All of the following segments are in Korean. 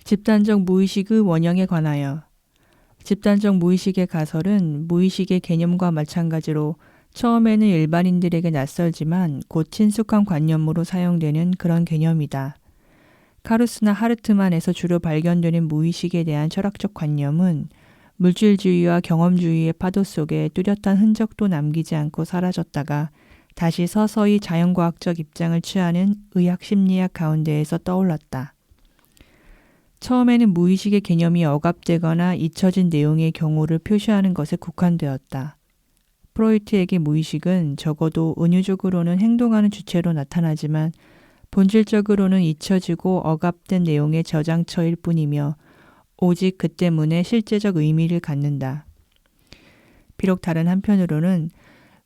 집단적 무의식의 원형에 관하여. 집단적 무의식의 가설은 무의식의 개념과 마찬가지로 처음에는 일반인들에게 낯설지만 곧 친숙한 관념으로 사용되는 그런 개념이다. 카루스나 하르트만에서 주로 발견되는 무의식에 대한 철학적 관념은 물질주의와 경험주의의 파도 속에 뚜렷한 흔적도 남기지 않고 사라졌다가 다시 서서히 자연과학적 입장을 취하는 의학심리학 가운데에서 떠올랐다. 처음에는 무의식의 개념이 억압되거나 잊혀진 내용의 경우를 표시하는 것에 국한되었다. 프로이트에게 무의식은 적어도 은유적으로는 행동하는 주체로 나타나지만 본질적으로는 잊혀지고 억압된 내용의 저장처일 뿐이며 오직 그 때문에 실제적 의미를 갖는다. 비록 다른 한편으로는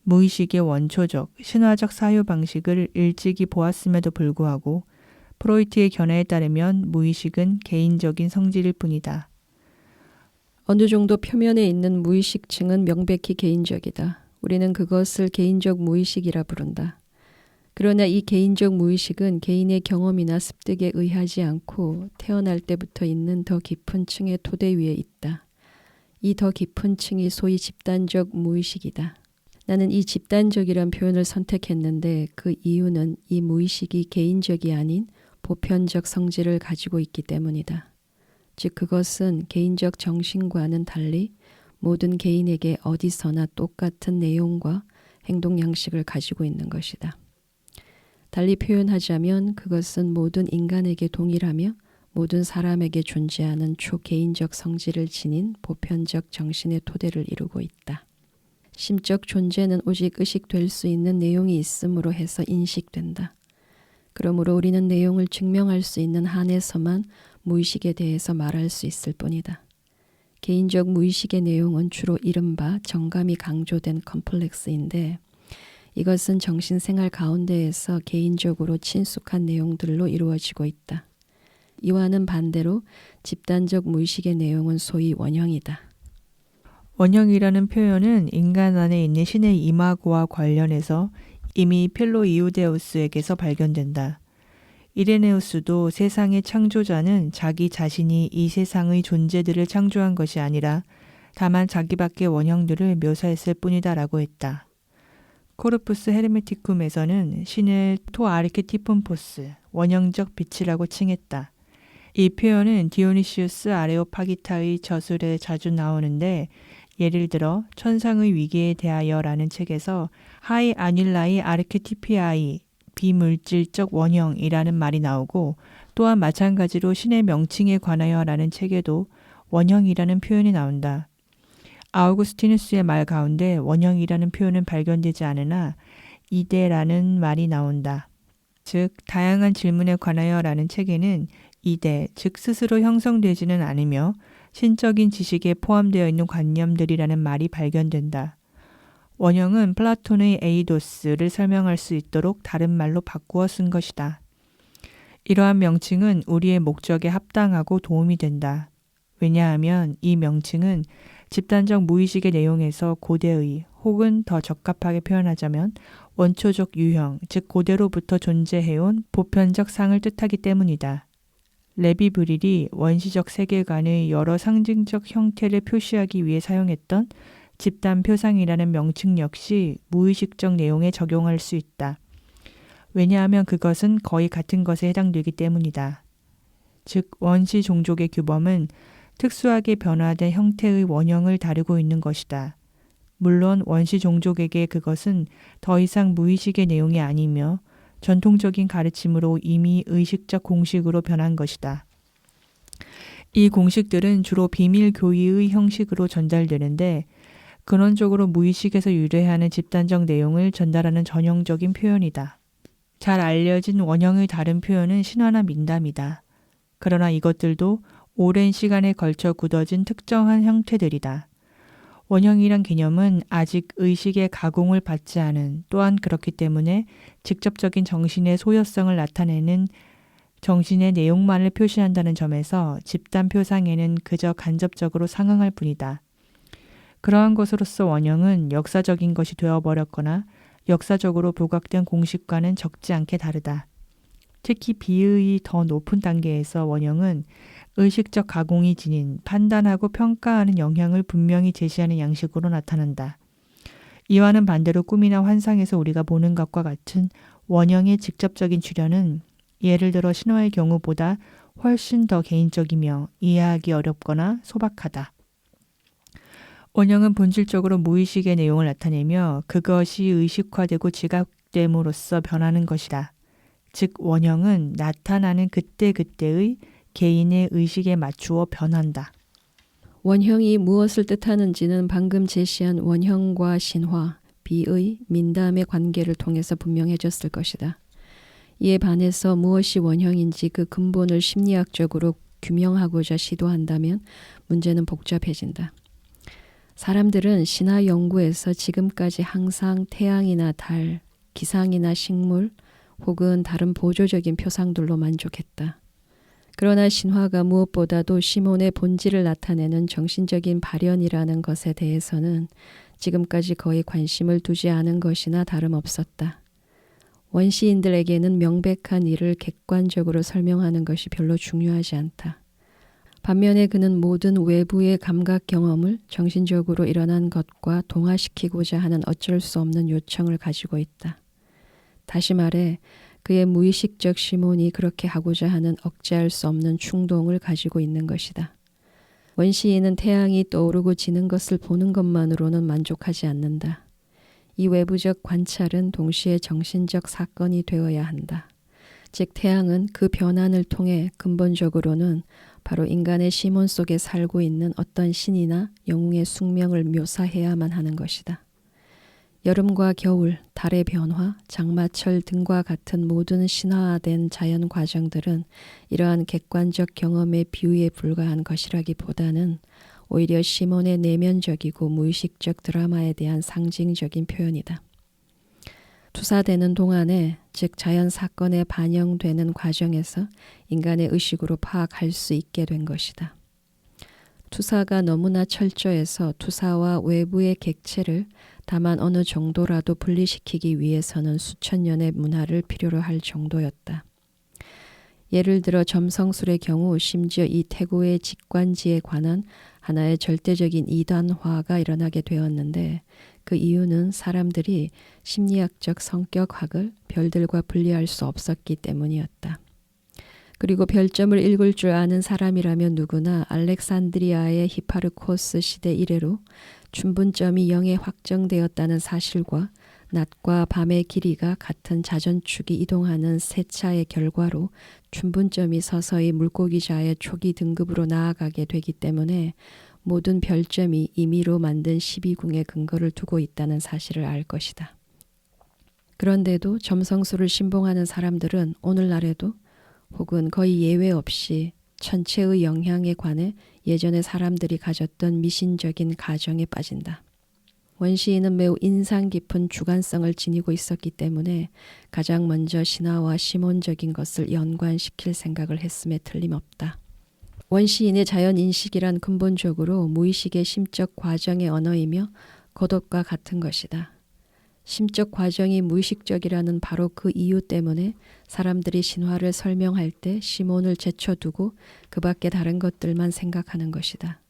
무의식의 원초적, 신화적 사유 방식을 일찍이 보았음에도 불구하고 프로이트의 견해에 따르면 무의식은 개인적인 성질일 뿐이다. 어느 정도 표면에 있는 무의식층은 명백히 개인적이다. 우리는 그것을 개인적 무의식이라 부른다. 그러나 이 개인적 무의식은 개인의 경험이나 습득에 의하지 않고 태어날 때부터 있는 더 깊은 층의 토대 위에 있다. 이 더 깊은 층이 소위 집단적 무의식이다. 나는 이 집단적이란 표현을 선택했는데 그 이유는 이 무의식이 개인적이 아닌 보편적 성질을 가지고 있기 때문이다. 즉 그것은 개인적 정신과는 달리 모든 개인에게 어디서나 똑같은 내용과 행동 양식을 가지고 있는 것이다. 달리 표현하자면 그것은 모든 인간에게 동일하며 모든 사람에게 존재하는 초개인적 성질을 지닌 보편적 정신의 토대를 이루고 있다. 심적 존재는 오직 의식될 수 있는 내용이 있음으로 해서 인식된다. 그러므로 우리는 내용을 증명할 수 있는 한에서만 무의식에 대해서 말할 수 있을 뿐이다. 개인적 무의식의 내용은 주로 이른바 정감이 강조된 컴플렉스인데 이것은 정신생활 가운데에서 개인적으로 친숙한 내용들로 이루어지고 있다. 이와는 반대로 집단적 무의식의 내용은 소위 원형이다. 원형이라는 표현은 인간 안에 있는 신의 이마고와 관련해서 이미 필로 이우데우스에게서 발견된다. 이레네우스도 세상의 창조자는 자기 자신이 이 세상의 존재들을 창조한 것이 아니라 다만 자기 밖의 원형들을 묘사했을 뿐이다라고 했다. 코르푸스 헤르메티쿰에서는 신을 토 아르케티폰포스, 원형적 빛이라고 칭했다. 이 표현은 디오니시우스 아레오파기타의 저술에 자주 나오는데 예를 들어 천상의 위기에 대하여라는 책에서 하이 아닐라이 아르케티피아이 비물질적 원형이라는 말이 나오고 또한 마찬가지로 신의 명칭에 관하여라는 책에도 원형이라는 표현이 나온다. 아우구스티누스의 말 가운데 원형이라는 표현은 발견되지 않으나 이데라는 말이 나온다. 즉 다양한 질문에 관하여라는 책에는 이데, 즉 스스로 형성되지는 않으며 신적인 지식에 포함되어 있는 관념들이라는 말이 발견된다. 원형은 플라톤의 에이도스를 설명할 수 있도록 다른 말로 바꾸어 쓴 것이다. 이러한 명칭은 우리의 목적에 합당하고 도움이 된다. 왜냐하면 이 명칭은 집단적 무의식의 내용에서 고대의 혹은 더 적합하게 표현하자면 원초적 유형, 즉 고대로부터 존재해온 보편적 상을 뜻하기 때문이다. 레비 브릴이 원시적 세계관의 여러 상징적 형태를 표시하기 위해 사용했던 집단 표상이라는 명칭 역시 무의식적 내용에 적용할 수 있다. 왜냐하면 그것은 거의 같은 것에 해당되기 때문이다. 즉 원시 종족의 규범은 특수하게 변화된 형태의 원형을 다루고 있는 것이다. 물론 원시 종족에게 그것은 더 이상 무의식의 내용이 아니며 전통적인 가르침으로 이미 의식적 공식으로 변한 것이다. 이 공식들은 주로 비밀 교의의 형식으로 전달되는데 근원적으로 무의식에서 유래하는 집단적 내용을 전달하는 전형적인 표현이다. 잘 알려진 원형의 다른 표현은 신화나 민담이다. 그러나 이것들도 오랜 시간에 걸쳐 굳어진 특정한 형태들이다. 원형이란 개념은 아직 의식의 가공을 받지 않은 또한 그렇기 때문에 직접적인 정신의 소요성을 나타내는 정신의 내용만을 표시한다는 점에서 집단 표상에는 그저 간접적으로 상응할 뿐이다. 그러한 것으로서 원형은 역사적인 것이 되어버렸거나 역사적으로 부각된 공식과는 적지 않게 다르다. 특히 비의의 더 높은 단계에서 원형은 의식적 가공이 지닌 판단하고 평가하는 영향을 분명히 제시하는 양식으로 나타난다. 이와는 반대로 꿈이나 환상에서 우리가 보는 것과 같은 원형의 직접적인 출현은 예를 들어 신화의 경우보다 훨씬 더 개인적이며 이해하기 어렵거나 소박하다. 원형은 본질적으로 무의식의 내용을 나타내며 그것이 의식화되고 지각됨으로써 변하는 것이다. 즉 원형은 나타나는 그때그때의 개인의 의식에 맞추어 변한다. 원형이 무엇을 뜻하는지는 방금 제시한 원형과 신화, 비의, 민담의 관계를 통해서 분명해졌을 것이다. 이에 반해서 무엇이 원형인지 그 근본을 심리학적으로 규명하고자 시도한다면 문제는 복잡해진다. 사람들은 신화 연구에서 지금까지 항상 태양이나 달, 기상이나 식물 혹은 다른 보조적인 표상들로 만족했다. 그러나 신화가 무엇보다도 시몬의 본질을 나타내는 정신적인 발현이라는 것에 대해서는 지금까지 거의 관심을 두지 않은 것이나 다름없었다. 원시인들에게는 명백한 일을 객관적으로 설명하는 것이 별로 중요하지 않다. 반면에 그는 모든 외부의 감각 경험을 정신적으로 일어난 것과 동화시키고자 하는 어쩔 수 없는 요청을 가지고 있다. 다시 말해 그의 무의식적 시몬이 그렇게 하고자 하는 억제할 수 없는 충동을 가지고 있는 것이다. 원시인은 태양이 떠오르고 지는 것을 보는 것만으로는 만족하지 않는다. 이 외부적 관찰은 동시에 정신적 사건이 되어야 한다. 즉 태양은 그 변환을 통해 근본적으로는 바로 인간의 시몬 속에 살고 있는 어떤 신이나 영웅의 숙명을 묘사해야만 하는 것이다. 여름과 겨울, 달의 변화, 장마철 등과 같은 모든 신화화된 자연 과정들은 이러한 객관적 경험의 비유에 불과한 것이라기보다는 오히려 시몬의 내면적이고 무의식적 드라마에 대한 상징적인 표현이다. 투사되는 동안에, 즉 자연 사건에 반영되는 과정에서 인간의 의식으로 파악할 수 있게 된 것이다. 투사가 너무나 철저해서 투사와 외부의 객체를 다만 어느 정도라도 분리시키기 위해서는 수천 년의 문화를 필요로 할 정도였다. 예를 들어 점성술의 경우 심지어 이 태고의 직관지에 관한 하나의 절대적인 이단화가 일어나게 되었는데 그 이유는 사람들이 심리학적 성격학을 별들과 분리할 수 없었기 때문이었다. 그리고 별점을 읽을 줄 아는 사람이라면 누구나 알렉산드리아의 히파르코스 시대 이래로 춘분점이 0에 확정되었다는 사실과 낮과 밤의 길이가 같은 자전축이 이동하는 세차의 결과로 춘분점이 서서히 물고기자의 초기 등급으로 나아가게 되기 때문에 모든 별점이 임의로 만든 12궁의 근거를 두고 있다는 사실을 알 것이다. 그런데도 점성술을 신봉하는 사람들은 오늘날에도 혹은 거의 예외 없이 천체의 영향에 관해 예전에 사람들이 가졌던 미신적인 가정에 빠진다. 원시인은 매우 인상 깊은 주관성을 지니고 있었기 때문에 가장 먼저 신화와 시몬적인 것을 연관시킬 생각을 했음에 틀림없다. 원시인의 자연인식이란 근본적으로 무의식의 심적 과정의 언어이며 겉옷과 같은 것이다. 심적 과정이 무의식적이라는 바로 그 이유 때문에 사람들이 신화를 설명할 때 시몬을 제쳐두고 그 밖에 다른 것들만 생각하는 것이다.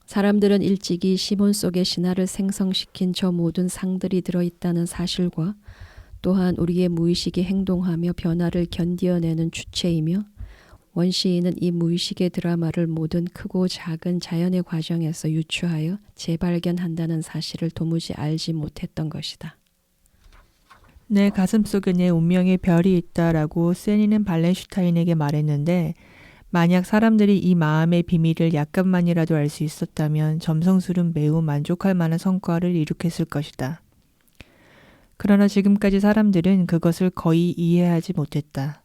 사람들은 일찍이 시몬 속의 신화를 생성시킨 저 모든 상들이 들어있다는 사실과 또한 우리의 무의식이 행동하며 변화를 견디어내는 주체이며 원시인은 이 무의식의 드라마를 모든 크고 작은 자연의 과정에서 유추하여 재발견한다는 사실을 도무지 알지 못했던 것이다. 내 가슴속에 내 운명의 별이 있다라고 세니는 발렌슈타인에게 말했는데 만약 사람들이 이 마음의 비밀을 약간만이라도 알 수 있었다면 점성술은 매우 만족할 만한 성과를 이룩했을 것이다. 그러나 지금까지 사람들은 그것을 거의 이해하지 못했다.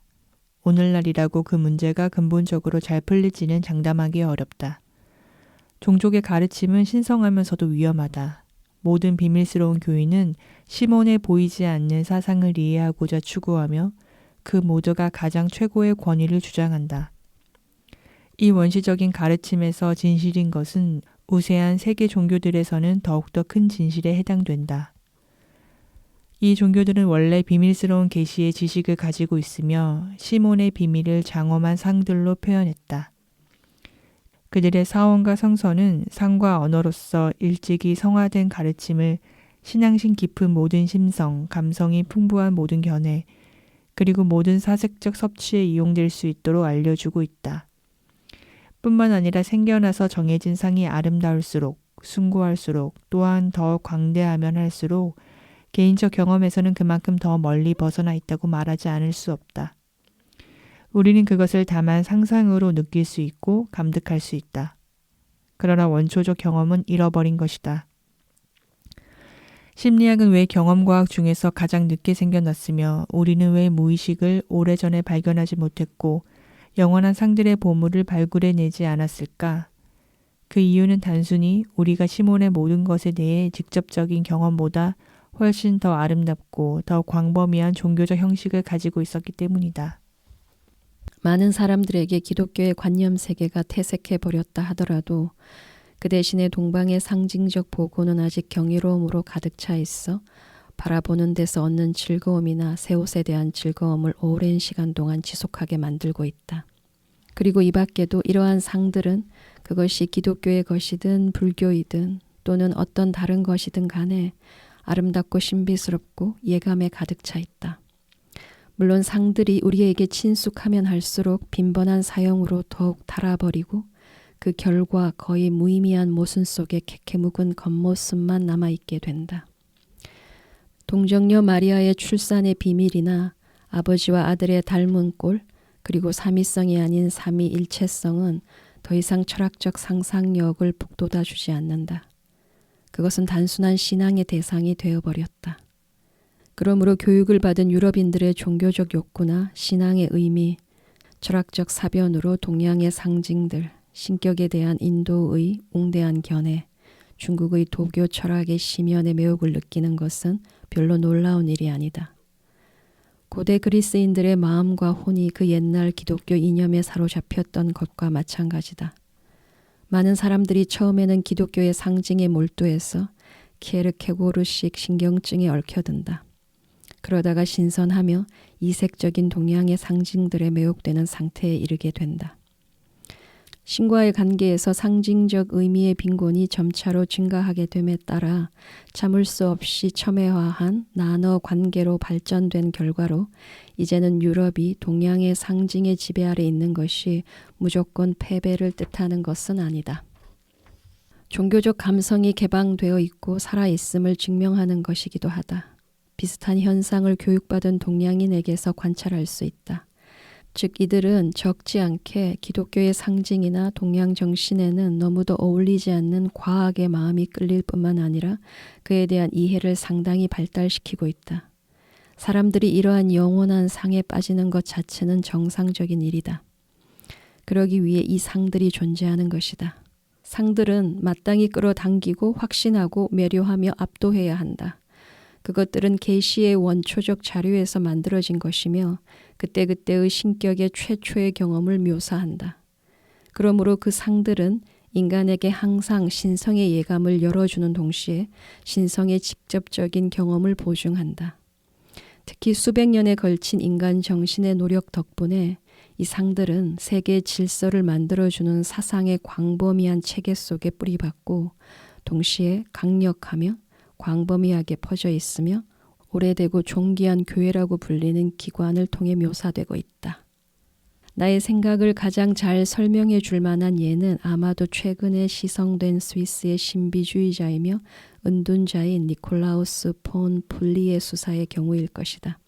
오늘날이라고 그 문제가 근본적으로 잘 풀리지는 장담하기 어렵다. 종족의 가르침은 신성하면서도 위험하다. 모든 비밀스러운 교인은 시몬에 보이지 않는 사상을 이해하고자 추구하며 그 모두가 가장 최고의 권위를 주장한다. 이 원시적인 가르침에서 진실인 것은 우세한 세계 종교들에서는 더욱더 큰 진실에 해당된다. 이 종교들은 원래 비밀스러운 계시의 지식을 가지고 있으며 시몬의 비밀을 장엄한 상들로 표현했다. 그들의 사원과 성서는 상과 언어로서 일찍이 성화된 가르침을 신앙심 깊은 모든 심성, 감성이 풍부한 모든 견해, 그리고 모든 사색적 섭취에 이용될 수 있도록 알려주고 있다. 뿐만 아니라 생겨나서 정해진 상이 아름다울수록, 숭고할수록, 또한 더 광대하면 할수록 개인적 경험에서는 그만큼 더 멀리 벗어나 있다고 말하지 않을 수 없다. 우리는 그것을 다만 상상으로 느낄 수 있고 감득할 수 있다. 그러나 원초적 경험은 잃어버린 것이다. 심리학은 왜 경험과학 중에서 가장 늦게 생겨났으며 우리는 왜 무의식을 오래전에 발견하지 못했고 영원한 상들의 보물을 발굴해내지 않았을까? 그 이유는 단순히 우리가 시몬의 모든 것에 대해 직접적인 경험보다 훨씬 더 아름답고 더 광범위한 종교적 형식을 가지고 있었기 때문이다. 많은 사람들에게 기독교의 관념 세계가 퇴색해버렸다 하더라도 그 대신에 동방의 상징적 보고는 아직 경이로움으로 가득 차 있어 바라보는 데서 얻는 즐거움이나 새 옷에 대한 즐거움을 오랜 시간 동안 지속하게 만들고 있다. 그리고 이 밖에도 이러한 상들은 그것이 기독교의 것이든 불교이든 또는 어떤 다른 것이든 간에 아름답고 신비스럽고 예감에 가득 차 있다. 물론 상들이 우리에게 친숙하면 할수록 빈번한 사용으로 더욱 닳아버리고 그 결과 거의 무의미한 모순 속에 캐캐묵은 겉모습만 남아있게 된다. 동정녀 마리아의 출산의 비밀이나 아버지와 아들의 닮은 꼴, 그리고 삼위성이 아닌 삼위일체성은 더 이상 철학적 상상력을 북돋아주지 않는다. 그것은 단순한 신앙의 대상이 되어버렸다. 그러므로 교육을 받은 유럽인들의 종교적 욕구나 신앙의 의미, 철학적 사변으로 동양의 상징들, 신격에 대한 인도의 웅대한 견해, 중국의 도교 철학의 심연의 매혹을 느끼는 것은 별로 놀라운 일이 아니다. 고대 그리스인들의 마음과 혼이 그 옛날 기독교 이념에 사로잡혔던 것과 마찬가지다. 많은 사람들이 처음에는 기독교의 상징에 몰두해서 키에르케고르식 신경증에 얽혀든다. 그러다가 신선하며 이색적인 동양의 상징들에 매혹되는 상태에 이르게 된다. 신과의 관계에서 상징적 의미의 빈곤이 점차로 증가하게 됨에 따라 참을 수 없이 첨예화한 나눠 관계로 발전된 결과로 이제는 유럽이 동양의 상징의 지배 아래 있는 것이 무조건 패배를 뜻하는 것은 아니다. 종교적 감성이 개방되어 있고 살아있음을 증명하는 것이기도 하다. 비슷한 현상을 교육받은 동양인에게서 관찰할 수 있다. 즉 이들은 적지 않게 기독교의 상징이나 동양 정신에는 너무도 어울리지 않는 과학의 마음이 끌릴 뿐만 아니라 그에 대한 이해를 상당히 발달시키고 있다. 사람들이 이러한 영원한 상에 빠지는 것 자체는 정상적인 일이다. 그러기 위해 이 상들이 존재하는 것이다. 상들은 마땅히 끌어당기고 확신하고 매료하며 압도해야 한다. 그것들은 계시의 원초적 자료에서 만들어진 것이며 그때그때의 신격의 최초의 경험을 묘사한다. 그러므로 그 상들은 인간에게 항상 신성의 예감을 열어주는 동시에 신성의 직접적인 경험을 보증한다. 특히 수백 년에 걸친 인간 정신의 노력 덕분에 이 상들은 세계의 질서를 만들어주는 사상의 광범위한 체계 속에 뿌리박고 동시에 강력하며 광범위하게 퍼져 있으며 오래되고 존귀한 교회라고 불리는 기관을 통해 묘사되고 있다. 나의 생각을 가장 잘 설명해 줄 만한 예는 아마도 최근에 시성된 스위스의 신비주의자이며 은둔자인 니콜라우스 폰 플리의 수사의 경우일 것이다.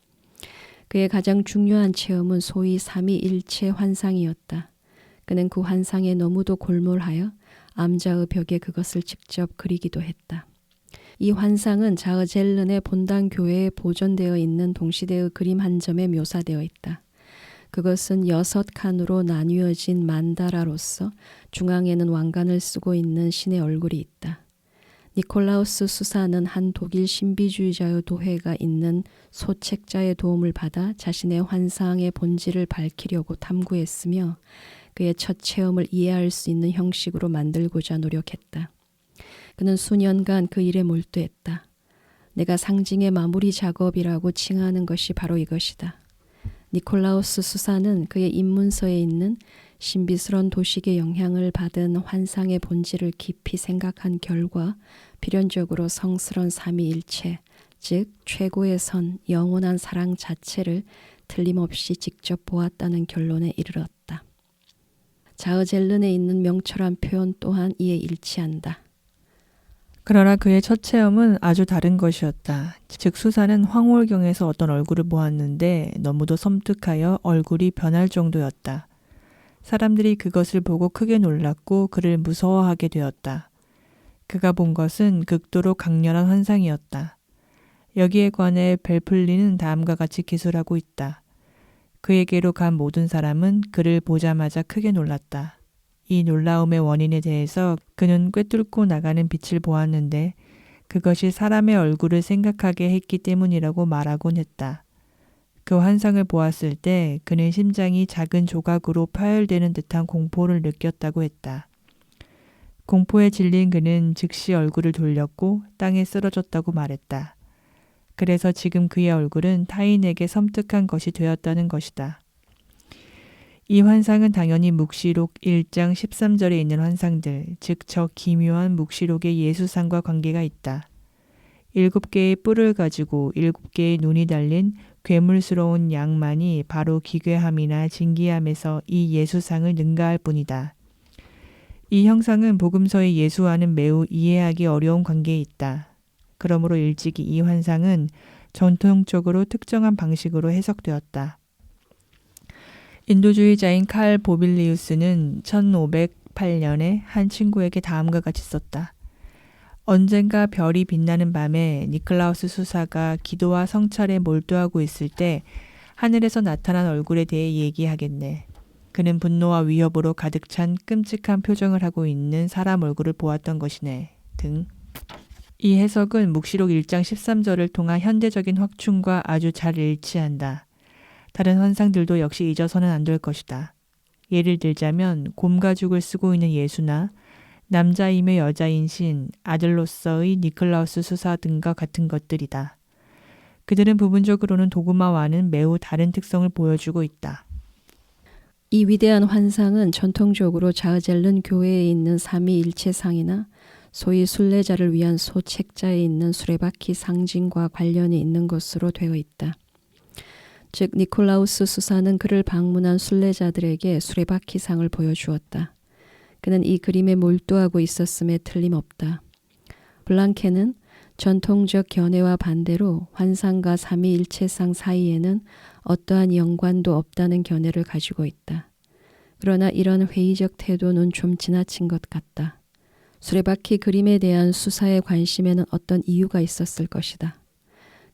그의 가장 중요한 체험은 소위 삼위일체 환상이었다. 그는 그 환상에 너무도 골몰하여 암자의 벽에 그것을 직접 그리기도 했다. 이 환상은 자흐젤른의 본당 교회에 보존되어 있는 동시대의 그림 한 점에 묘사되어 있다. 그것은 6칸으로 나뉘어진 만다라로서 중앙에는 왕관을 쓰고 있는 신의 얼굴이 있다. 니콜라우스 수사는 한 독일 신비주의자의 도회가 있는 소책자의 도움을 받아 자신의 환상의 본질을 밝히려고 탐구했으며 그의 첫 체험을 이해할 수 있는 형식으로 만들고자 노력했다. 그는 수년간 그 일에 몰두했다. 내가 상징의 마무리 작업이라고 칭하는 것이 바로 이것이다. 니콜라우스 수사는 그의 입문서에 있는 신비스러운 도식의 영향을 받은 환상의 본질을 깊이 생각한 결과 필연적으로 성스러운 삼위일체, 즉 최고의 선, 영원한 사랑 자체를 틀림없이 직접 보았다는 결론에 이르렀다. 자어젤른에 있는 명철한 표현 또한 이에 일치한다. 그러나 그의 첫 체험은 아주 다른 것이었다. 즉 수사는 황홀경에서 어떤 얼굴을 보았는데 너무도 섬뜩하여 얼굴이 변할 정도였다. 사람들이 그것을 보고 크게 놀랐고 그를 무서워하게 되었다. 그가 본 것은 극도로 강렬한 환상이었다. 여기에 관해 벨플리는 다음과 같이 기술하고 있다. 그에게로 간 모든 사람은 그를 보자마자 크게 놀랐다. 이 놀라움의 원인에 대해서 그는 꿰뚫고 나가는 빛을 보았는데 그것이 사람의 얼굴을 생각하게 했기 때문이라고 말하곤 했다. 그 환상을 보았을 때 그는 심장이 작은 조각으로 파열되는 듯한 공포를 느꼈다고 했다. 공포에 질린 그는 즉시 얼굴을 돌렸고 땅에 쓰러졌다고 말했다. 그래서 지금 그의 얼굴은 타인에게 섬뜩한 것이 되었다는 것이다. 이 환상은 당연히 묵시록 1장 13절에 있는 환상들, 즉 저 기묘한 묵시록의 예수상과 관계가 있다. 7개의 뿔을 가지고 7개의 눈이 달린 괴물스러운 양만이 바로 기괴함이나 진기함에서 이 예수상을 능가할 뿐이다. 이 형상은 복음서의 예수와는 매우 이해하기 어려운 관계에 있다. 그러므로 일찍이 이 환상은 전통적으로 특정한 방식으로 해석되었다. 인도주의자인 칼 보빌리우스는 1508년에 한 친구에게 다음과 같이 썼다. 언젠가 별이 빛나는 밤에 니클라우스 수사가 기도와 성찰에 몰두하고 있을 때 하늘에서 나타난 얼굴에 대해 얘기하겠네. 그는 분노와 위협으로 가득 찬 끔찍한 표정을 하고 있는 사람 얼굴을 보았던 것이네. 등. 이 해석은 묵시록 1장 13절을 통한 현대적인 확충과 아주 잘 일치한다. 다른 환상들도 역시 잊어서는 안 될 것이다. 예를 들자면 곰가죽을 쓰고 있는 예수나 남자이며 여자인 신, 아들로서의 니클라우스 수사 등과 같은 것들이다. 그들은 부분적으로는 도그마와는 매우 다른 특성을 보여주고 있다. 이 위대한 환상은 전통적으로 자어젤른 교회에 있는 삼위일체상이나 소위 순례자를 위한 소책자에 있는 수레바퀴 상징과 관련이 있는 것으로 되어 있다. 즉 니콜라우스 수사는 그를 방문한 순례자들에게 수레바퀴상을 보여주었다. 그는 이 그림에 몰두하고 있었음에 틀림없다. 블랑케는 전통적 견해와 반대로 환상과 삼위일체상 사이에는 어떠한 연관도 없다는 견해를 가지고 있다. 그러나 이런 회의적 태도는 좀 지나친 것 같다. 수레바퀴 그림에 대한 수사의 관심에는 어떤 이유가 있었을 것이다.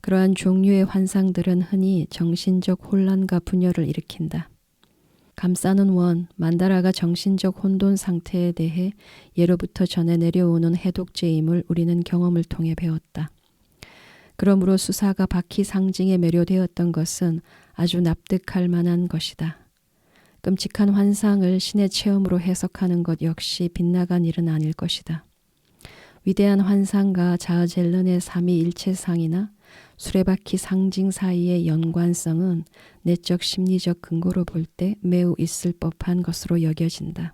그러한 종류의 환상들은 흔히 정신적 혼란과 분열을 일으킨다. 감싸는 원, 만다라가 정신적 혼돈 상태에 대해 예로부터 전해 내려오는 해독제임을 우리는 경험을 통해 배웠다. 그러므로 수사가 바퀴 상징에 매료되었던 것은 아주 납득할 만한 것이다. 끔찍한 환상을 신의 체험으로 해석하는 것 역시 빗나간 일은 아닐 것이다. 위대한 환상과 자어젤른의 삼위일체상이나 수레바퀴 상징 사이의 연관성은 내적 심리적 근거로 볼 때 매우 있을 법한 것으로 여겨진다.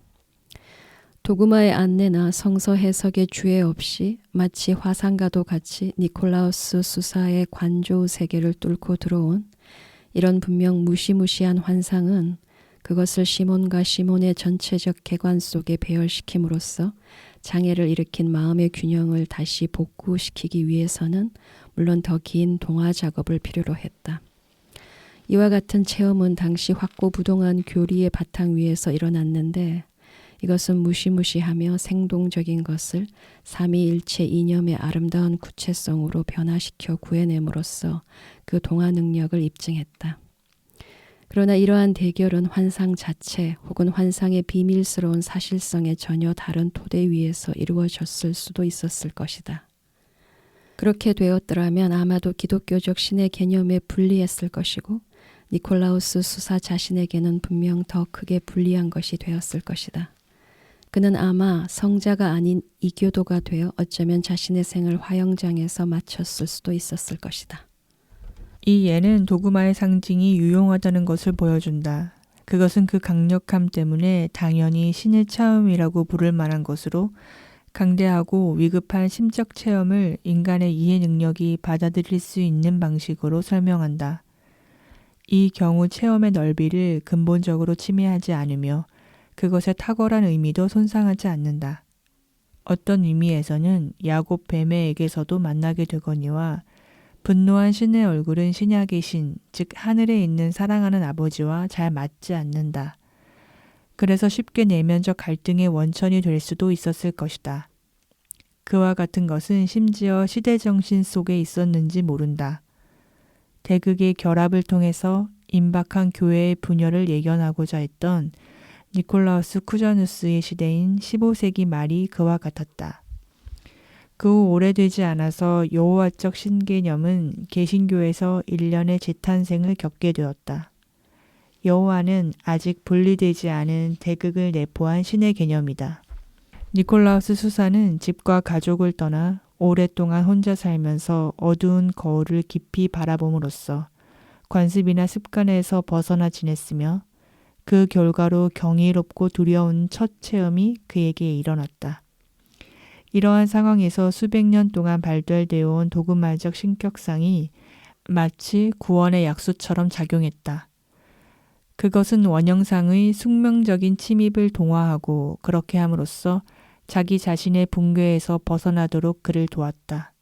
도그마의 안내나 성서 해석의 주에 없이 마치 화상과도 같이 니콜라우스 수사의 관조 세계를 뚫고 들어온 이런 분명 무시무시한 환상은 그것을 시몬과 시몬의 전체적 개관 속에 배열시킴으로써 장애를 일으킨 마음의 균형을 다시 복구시키기 위해서는 물론 더 긴 동화 작업을 필요로 했다. 이와 같은 체험은 당시 확고부동한 교리의 바탕 위에서 일어났는데 이것은 무시무시하며 생동적인 것을 삼위일체 이념의 아름다운 구체성으로 변화시켜 구해냄으로써 그 동화 능력을 입증했다. 그러나 이러한 대결은 환상 자체 혹은 환상의 비밀스러운 사실성에 전혀 다른 토대 위에서 이루어졌을 수도 있었을 것이다. 그렇게 되었더라면 아마도 기독교적 신의 개념에 불리했을 것이고 니콜라우스 수사 자신에게는 분명 더 크게 불리한 것이 되었을 것이다. 그는 아마 성자가 아닌 이교도가 되어 어쩌면 자신의 생을 화영장에서 마쳤을 수도 있었을 것이다. 이 예는 도그마의 상징이 유용하다는 것을 보여준다. 그것은 그 강력함 때문에 당연히 신의 체험이라고 부를 만한 것으로 강대하고 위급한 심적 체험을 인간의 이해 능력이 받아들일 수 있는 방식으로 설명한다. 이 경우 체험의 넓이를 근본적으로 침해하지 않으며 그것의 탁월한 의미도 손상하지 않는다. 어떤 의미에서는 야곱 뱀에게서도 만나게 되거니와 분노한 신의 얼굴은 신약의 신, 즉 하늘에 있는 사랑하는 아버지와 잘 맞지 않는다. 그래서 쉽게 내면적 갈등의 원천이 될 수도 있었을 것이다. 그와 같은 것은 심지어 시대정신 속에 있었는지 모른다. 대극의 결합을 통해서 임박한 교회의 분열을 예견하고자 했던 니콜라우스 쿠저누스의 시대인 15세기 말이 그와 같았다. 그 후 오래되지 않아서 여호와적 신개념은 개신교에서 일련의 재탄생을 겪게 되었다. 여호와는 아직 분리되지 않은 대극을 내포한 신의 개념이다. 니콜라우스 수사는 집과 가족을 떠나 오랫동안 혼자 살면서 어두운 거울을 깊이 바라봄으로써 관습이나 습관에서 벗어나 지냈으며 그 결과로 경이롭고 두려운 첫 체험이 그에게 일어났다. 이러한 상황에서 수백 년 동안 발달되어 온 도그마적 신격상이 마치 구원의 약수처럼 작용했다. 그것은 원형상의 숙명적인 침입을 동화하고 그렇게 함으로써 자기 자신의 붕괴에서 벗어나도록 그를 도왔다.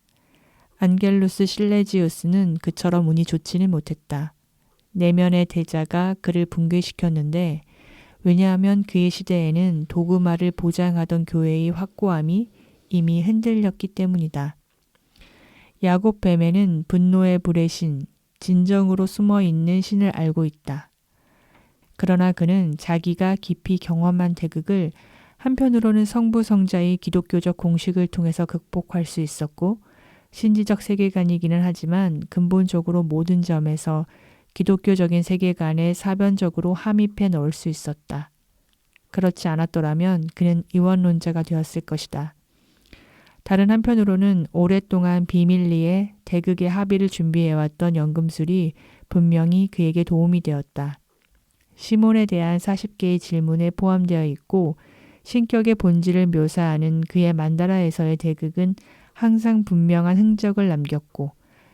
안겔루스 실레지우스는 그처럼 운이 좋지는 못했다. 내면의 대자가 그를 붕괴시켰는데 왜냐하면 그의 시대에는 도그마를 보장하던 교회의 확고함이 이미 흔들렸기 때문이다. 야곱 뱀에는 분노의 불의 신, 진정으로 숨어있는 신을 알고 있다. 그러나 그는 자기가 깊이 경험한 대극을 한편으로는 성부성자의 기독교적 공식을 통해서 극복할 수 있었고 신지적 세계관이기는 하지만 근본적으로 모든 점에서 기독교적인 세계관에 사변적으로 함입해 넣을 수 있었다. 그렇지 않았더라면 그는 이원론자가 되었을 것이다. 다른 한편으로는 오랫동안 비밀리에 대극의 합의를 준비해왔던 연금술이 분명히 그에게 도움이 되었다. 시몬에 대한 40개의 질문에 포함되어 있고 신격의 본질을 묘사하는 그의 만다라에서의 대극은 항상 분명한 흔적을 남겼고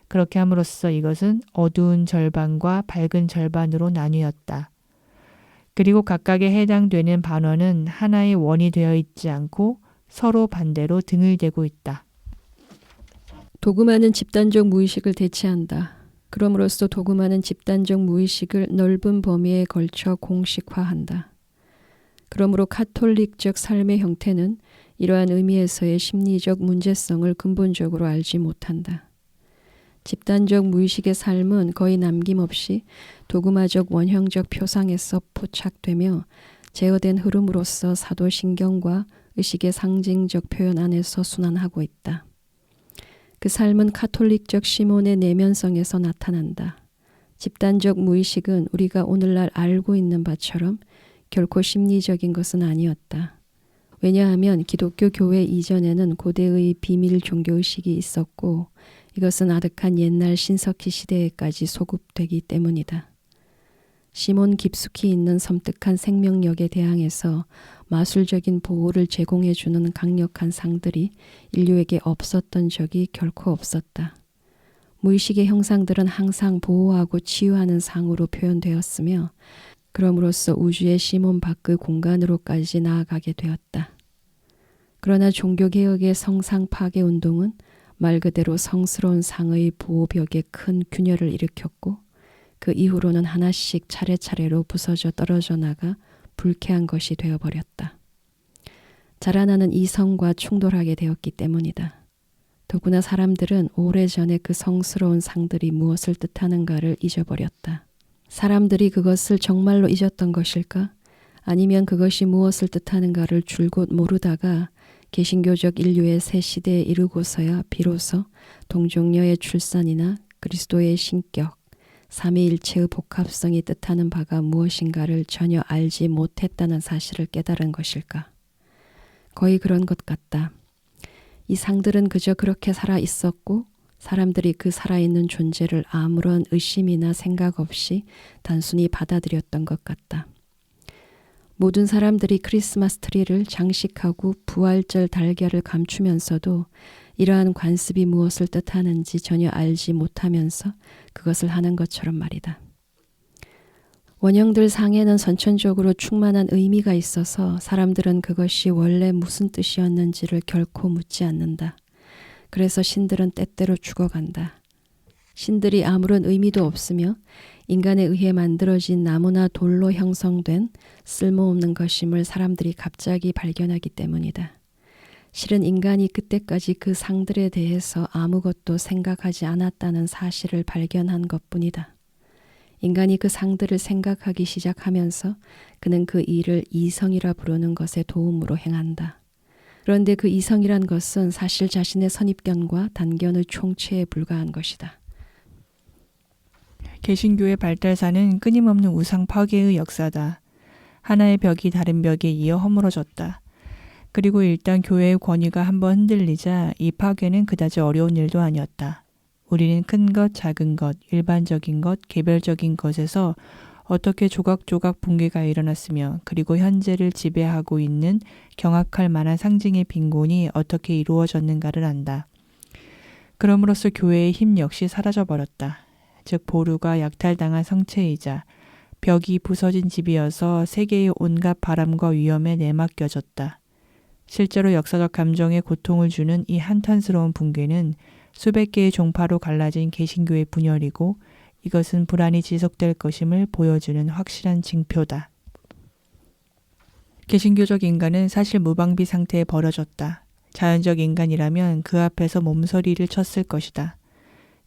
그렇게 함으로써 이것은 어두운 절반과 밝은 절반으로 나뉘었다. 그리고 각각에 해당되는 반원은 하나의 원이 되어 있지 않고 서로 반대로 등을 대고 있다. 도그마는 집단적 무의식을 대체한다. 그럼으로써 도그마는 집단적 무의식을 넓은 범위에 걸쳐 공식화한다. 그러므로 카톨릭적 삶의 형태는 이러한 의미에서의 심리적 문제성을 근본적으로 알지 못한다. 집단적 무의식의 삶은 거의 남김없이 도그마적 원형적 표상에서 포착되며 제어된 흐름으로서 사도신경과 의식의 상징적 표현 안에서 순환하고 있다. 그 삶은 카톨릭적 시몬의 내면성에서 나타난다. 집단적 무의식은 우리가 오늘날 알고 있는 바처럼 결코 심리적인 것은 아니었다. 왜냐하면 기독교 교회 이전에는 고대의 비밀 종교의식이 있었고 이것은 아득한 옛날 신석기 시대에까지 소급되기 때문이다. 시몬 깊숙이 있는 섬뜩한 생명력에 대항해서 마술적인 보호를 제공해주는 강력한 상들이 인류에게 없었던 적이 결코 없었다. 무의식의 형상들은 항상 보호하고 치유하는 상으로 표현되었으며 그럼으로써 우주의 시몬 밖의 공간으로까지 나아가게 되었다. 그러나 종교개혁의 성상 파괴 운동은 말 그대로 성스러운 상의 보호벽에 큰 균열을 일으켰고 그 이후로는 하나씩 차례차례로 부서져 떨어져 나가 불쾌한 것이 되어버렸다. 자라나는 이성과 충돌하게 되었기 때문이다. 더구나 사람들은 오래전에 그 성스러운 상들이 무엇을 뜻하는가를 잊어버렸다. 사람들이 그것을 정말로 잊었던 것일까? 아니면 그것이 무엇을 뜻하는가를 줄곧 모르다가 개신교적 인류의 새 시대에 이르고서야 비로소 동정녀의 출산이나 그리스도의 신격, 삼위일체의 복합성이 뜻하는 바가 무엇인가를 전혀 알지 못했다는 사실을 깨달은 것일까? 거의 그런 것 같다. 이 상들은 그저 그렇게 살아 있었고 사람들이 그 살아있는 존재를 아무런 의심이나 생각 없이 단순히 받아들였던 것 같다. 모든 사람들이 크리스마스 트리를 장식하고 부활절 달걀을 감추면서도 이러한 관습이 무엇을 뜻하는지 전혀 알지 못하면서 그것을 하는 것처럼 말이다. 원형들 상에는 선천적으로 충만한 의미가 있어서 사람들은 그것이 원래 무슨 뜻이었는지를 결코 묻지 않는다. 그래서 신들은 때때로 죽어간다. 신들이 아무런 의미도 없으며 인간에 의해 만들어진 나무나 돌로 형성된 쓸모없는 것임을 사람들이 갑자기 발견하기 때문이다. 실은 인간이 그때까지 그 상들에 대해서 아무것도 생각하지 않았다는 사실을 발견한 것뿐이다. 인간이 그 상들을 생각하기 시작하면서 그는 그 일을 이성이라 부르는 것에 도움으로 행한다. 그런데 그 이성이란 것은 사실 자신의 선입견과 단견의 총체에 불과한 것이다. 개신교의 발달사는 끊임없는 우상 파괴의 역사다. 하나의 벽이 다른 벽에 이어 허물어졌다. 그리고 일단 교회의 권위가 한번 흔들리자 이 파괴는 그다지 어려운 일도 아니었다. 우리는 큰 것, 작은 것, 일반적인 것, 개별적인 것에서 어떻게 조각조각 붕괴가 일어났으며 그리고 현재를 지배하고 있는 경악할 만한 상징의 빈곤이 어떻게 이루어졌는가를 안다. 그럼으로써 교회의 힘 역시 사라져버렸다. 즉 보루가 약탈당한 성체이자 벽이 부서진 집이어서 세계의 온갖 바람과 위험에 내맡겨졌다. 실제로 역사적 감정에 고통을 주는 이 한탄스러운 붕괴는 수백 개의 종파로 갈라진 개신교의 분열이고 이것은 불안이 지속될 것임을 보여주는 확실한 징표다. 개신교적 인간은 사실 무방비 상태에 버려졌다. 자연적 인간이라면 그 앞에서 몸서리를 쳤을 것이다.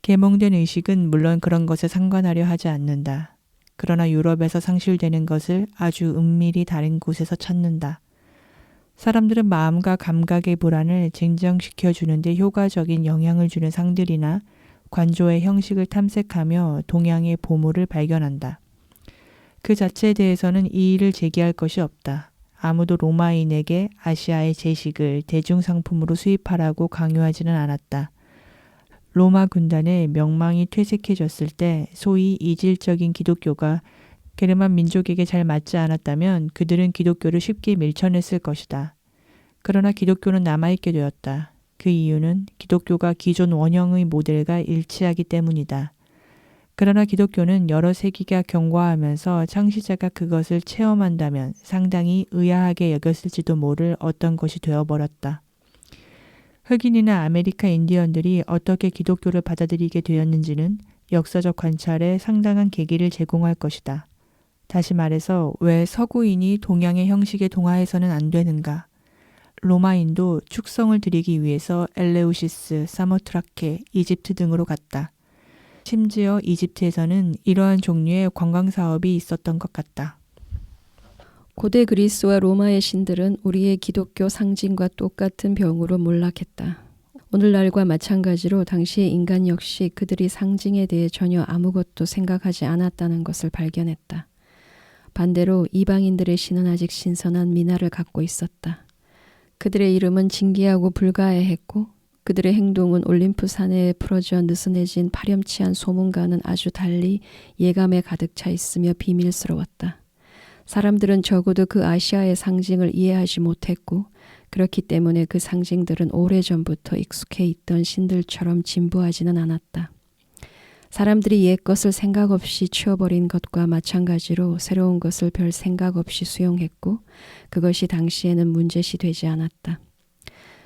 계몽된 의식은 물론 그런 것에 상관하려 하지 않는다. 그러나 유럽에서 상실되는 것을 아주 은밀히 다른 곳에서 찾는다. 사람들은 마음과 감각의 불안을 진정시켜주는 데 효과적인 영향을 주는 상들이나 관조의 형식을 탐색하며 동양의 보물을 발견한다. 그 자체에 대해서는 이의를 제기할 것이 없다. 아무도 로마인에게 아시아의 제식을 대중상품으로 수입하라고 강요하지는 않았다. 로마 군단의 명망이 퇴색해졌을 때 소위 이질적인 기독교가 게르만 민족에게 잘 맞지 않았다면 그들은 기독교를 쉽게 밀쳐냈을 것이다. 그러나 기독교는 남아있게 되었다. 그 이유는 기독교가 기존 원형의 모델과 일치하기 때문이다. 그러나 기독교는 여러 세기가 경과하면서 창시자가 그것을 체험한다면 상당히 의아하게 여겼을지도 모를 어떤 것이 되어버렸다. 흑인이나 아메리카 인디언들이 어떻게 기독교를 받아들이게 되었는지는 역사적 관찰에 상당한 계기를 제공할 것이다. 다시 말해서 왜 서구인이 동양의 형식에 동화해서는 안 되는가? 로마인도 축성을 드리기 위해서 엘레우시스, 사모트라케, 이집트 등으로 갔다. 심지어 이집트에서는 이러한 종류의 관광사업이 있었던 것 같다. 고대 그리스와 로마의 신들은 우리의 기독교 상징과 똑같은 병으로 몰락했다. 오늘날과 마찬가지로 당시의 인간 역시 그들이 상징에 대해 전혀 아무것도 생각하지 않았다는 것을 발견했다. 반대로 이방인들의 신은 아직 신선한 미나를 갖고 있었다. 그들의 이름은 진기하고 불가해했고 그들의 행동은 올림프 산에 풀어져 느슨해진 파렴치한 소문과는 아주 달리 예감에 가득 차 있으며 비밀스러웠다. 사람들은 적어도 그 아시아의 상징을 이해하지 못했고 그렇기 때문에 그 상징들은 오래전부터 익숙해 있던 신들처럼 진부하지는 않았다. 사람들이 옛 것을 생각 없이 치워버린 것과 마찬가지로 새로운 것을 별 생각 없이 수용했고 그것이 당시에는 문제시 되지 않았다.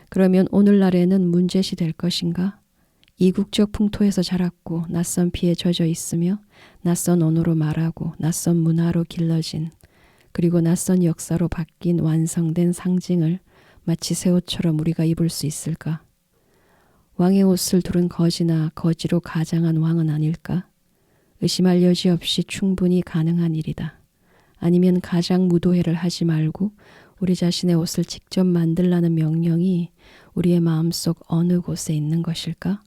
그러면 오늘날에는 문제시 될 것인가? 이국적 풍토에서 자랐고 낯선 피에 젖어 있으며 낯선 언어로 말하고 낯선 문화로 길러진 그리고 낯선 역사로 바뀐 완성된 상징을 마치 새 옷처럼 우리가 입을 수 있을까? 왕의 옷을 두른 거지나 거지로 가장한 왕은 아닐까? 의심할 여지 없이 충분히 가능한 일이다. 아니면 가장 무도회를 하지 말고 우리 자신의 옷을 직접 만들라는 명령이 우리의 마음속 어느 곳에 있는 것일까?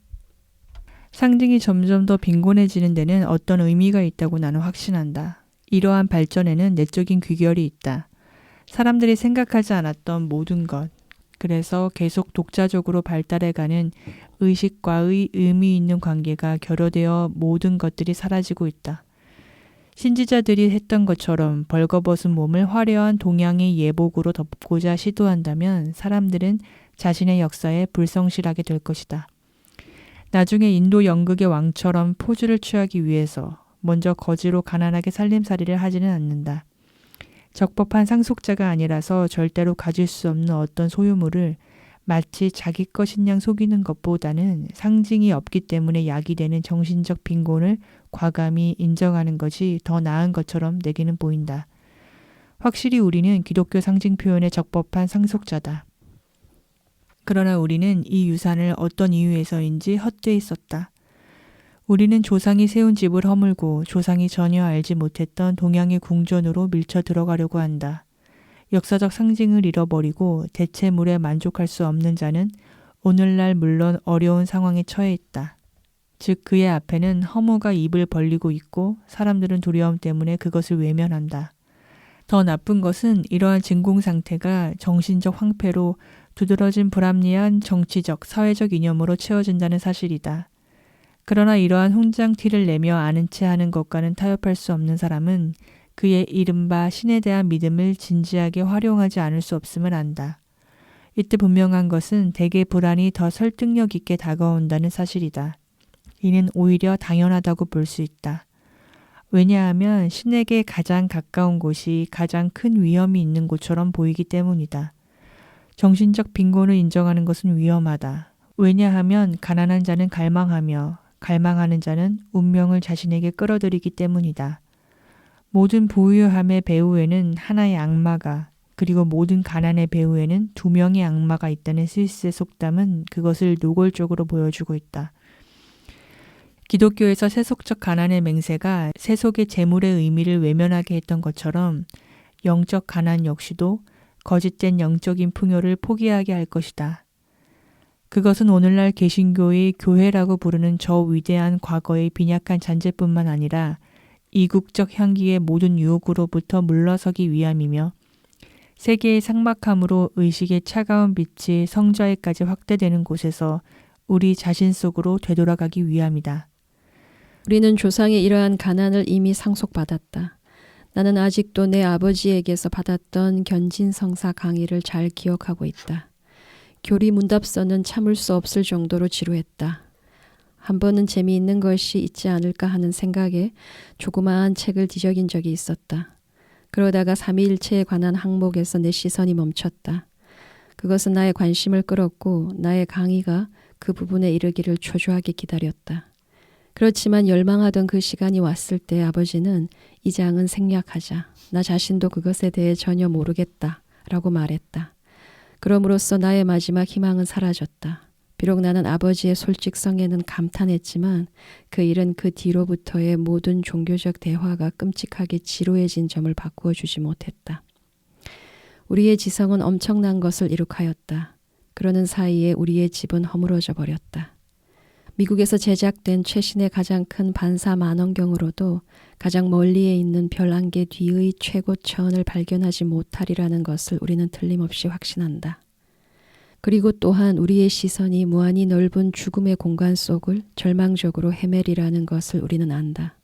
상징이 점점 더 빈곤해지는 데는 어떤 의미가 있다고 나는 확신한다. 이러한 발전에는 내적인 귀결이 있다. 사람들이 생각하지 않았던 모든 것, 그래서 계속 독자적으로 발달해가는 의식과의 의미 있는 관계가 결여되어 모든 것들이 사라지고 있다. 신지자들이 했던 것처럼 벌거벗은 몸을 화려한 동양의 예복으로 덮고자 시도한다면 사람들은 자신의 역사에 불성실하게 될 것이다. 나중에 인도 연극의 왕처럼 포즈를 취하기 위해서 먼저 거지로 가난하게 살림살이를 하지는 않는다. 적법한 상속자가 아니라서 절대로 가질 수 없는 어떤 소유물을 마치 자기 것인 양 속이는 것보다는 상징이 없기 때문에 약이 되는 정신적 빈곤을 과감히 인정하는 것이 더 나은 것처럼 내게는 보인다. 확실히 우리는 기독교 상징 표현의 적법한 상속자다. 그러나 우리는 이 유산을 어떤 이유에서인지 헛되이 썼다. 우리는 조상이 세운 집을 허물고 조상이 전혀 알지 못했던 동양의 궁전으로 밀쳐 들어가려고 한다. 역사적 상징을 잃어버리고 대체물에 만족할 수 없는 자는 오늘날 물론 어려운 상황에 처해 있다. 즉 그의 앞에는 허무가 입을 벌리고 있고 사람들은 두려움 때문에 그것을 외면한다. 더 나쁜 것은 이러한 진공 상태가 정신적 황폐로 두드러진 불합리한 정치적, 사회적 이념으로 채워진다는 사실이다. 그러나 이러한 훈장 티를 내며 아는 체 하는 것과는 타협할 수 없는 사람은 그의 이른바 신에 대한 믿음을 진지하게 활용하지 않을 수 없음을 안다. 이때 분명한 것은 대개 불안이 더 설득력 있게 다가온다는 사실이다. 이는 오히려 당연하다고 볼 수 있다. 왜냐하면 신에게 가장 가까운 곳이 가장 큰 위험이 있는 곳처럼 보이기 때문이다. 정신적 빈곤을 인정하는 것은 위험하다. 왜냐하면 가난한 자는 갈망하며 갈망하는 자는 운명을 자신에게 끌어들이기 때문이다. 모든 부유함의 배후에는 하나의 악마가 그리고 모든 가난의 배후에는 두 명의 악마가 있다는 스위스의 속담은 그것을 노골적으로 보여주고 있다. 기독교에서 세속적 가난의 맹세가 세속의 재물의 의미를 외면하게 했던 것처럼 영적 가난 역시도 거짓된 영적인 풍요를 포기하게 할 것이다. 그것은 오늘날 개신교의 교회라고 부르는 저 위대한 과거의 빈약한 잔재뿐만 아니라 이국적 향기의 모든 유혹으로부터 물러서기 위함이며 세계의 삭막함으로 의식의 차가운 빛이 성자에까지 확대되는 곳에서 우리 자신 속으로 되돌아가기 위함이다. 우리는 조상의 이러한 가난을 이미 상속받았다. 나는 아직도 내 아버지에게서 받았던 견진성사 강의를 잘 기억하고 있다. 교리 문답서는 참을 수 없을 정도로 지루했다. 한 번은 재미있는 것이 있지 않을까 하는 생각에 조그마한 책을 뒤적인 적이 있었다. 그러다가 삼위일체에 관한 항목에서 내 시선이 멈췄다. 그것은 나의 관심을 끌었고 나의 강의가 그 부분에 이르기를 초조하게 기다렸다. 그렇지만 열망하던 그 시간이 왔을 때 아버지는 이 장은 생략하자. 나 자신도 그것에 대해 전혀 모르겠다 라고 말했다. 그럼으로써 나의 마지막 희망은 사라졌다. 비록 나는 아버지의 솔직성에는 감탄했지만 그 일은 그 뒤로부터의 모든 종교적 대화가 끔찍하게 지루해진 점을 바꾸어 주지 못했다. 우리의 지성은 엄청난 것을 이룩하였다. 그러는 사이에 우리의 집은 허물어져 버렸다. 미국에서 제작된 최신의 가장 큰 반사 만원경으로도 가장 멀리에 있는 별 한 개 뒤의 최고천을 발견하지 못하리라는 것을 우리는 틀림없이 확신한다. 그리고 또한 우리의 시선이 무한히 넓은 죽음의 공간 속을 절망적으로 헤매리라는 것을 우리는 안다.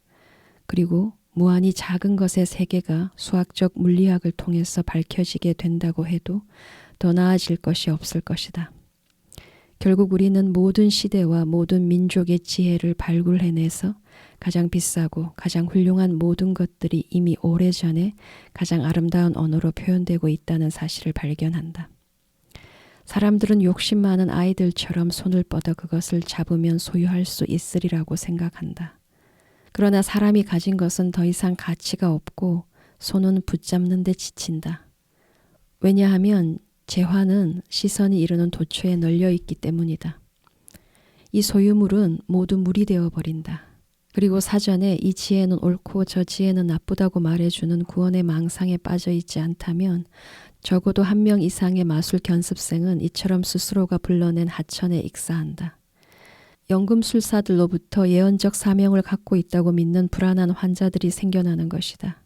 그리고 무한히 작은 것의 세계가 수학적 물리학을 통해서 밝혀지게 된다고 해도 더 나아질 것이 없을 것이다. 결국 우리는 모든 시대와 모든 민족의 지혜를 발굴해내서 가장 비싸고 가장 훌륭한 모든 것들이 이미 오래전에 가장 아름다운 언어로 표현되고 있다는 사실을 발견한다. 사람들은 욕심 많은 아이들처럼 손을 뻗어 그것을 잡으면 소유할 수 있으리라고 생각한다. 그러나 사람이 가진 것은 더 이상 가치가 없고 손은 붙잡는 데 지친다. 왜냐하면 재화는 시선이 이르는 도처에 널려 있기 때문이다. 이 소유물은 모두 물이 되어버린다. 그리고 사전에 이 지혜는 옳고 저 지혜는 나쁘다고 말해주는 구원의 망상에 빠져 있지 않다면 적어도 한 명 이상의 마술 견습생은 이처럼 스스로가 불러낸 하천에 익사한다. 연금술사들로부터 예언적 사명을 갖고 있다고 믿는 불안한 환자들이 생겨나는 것이다.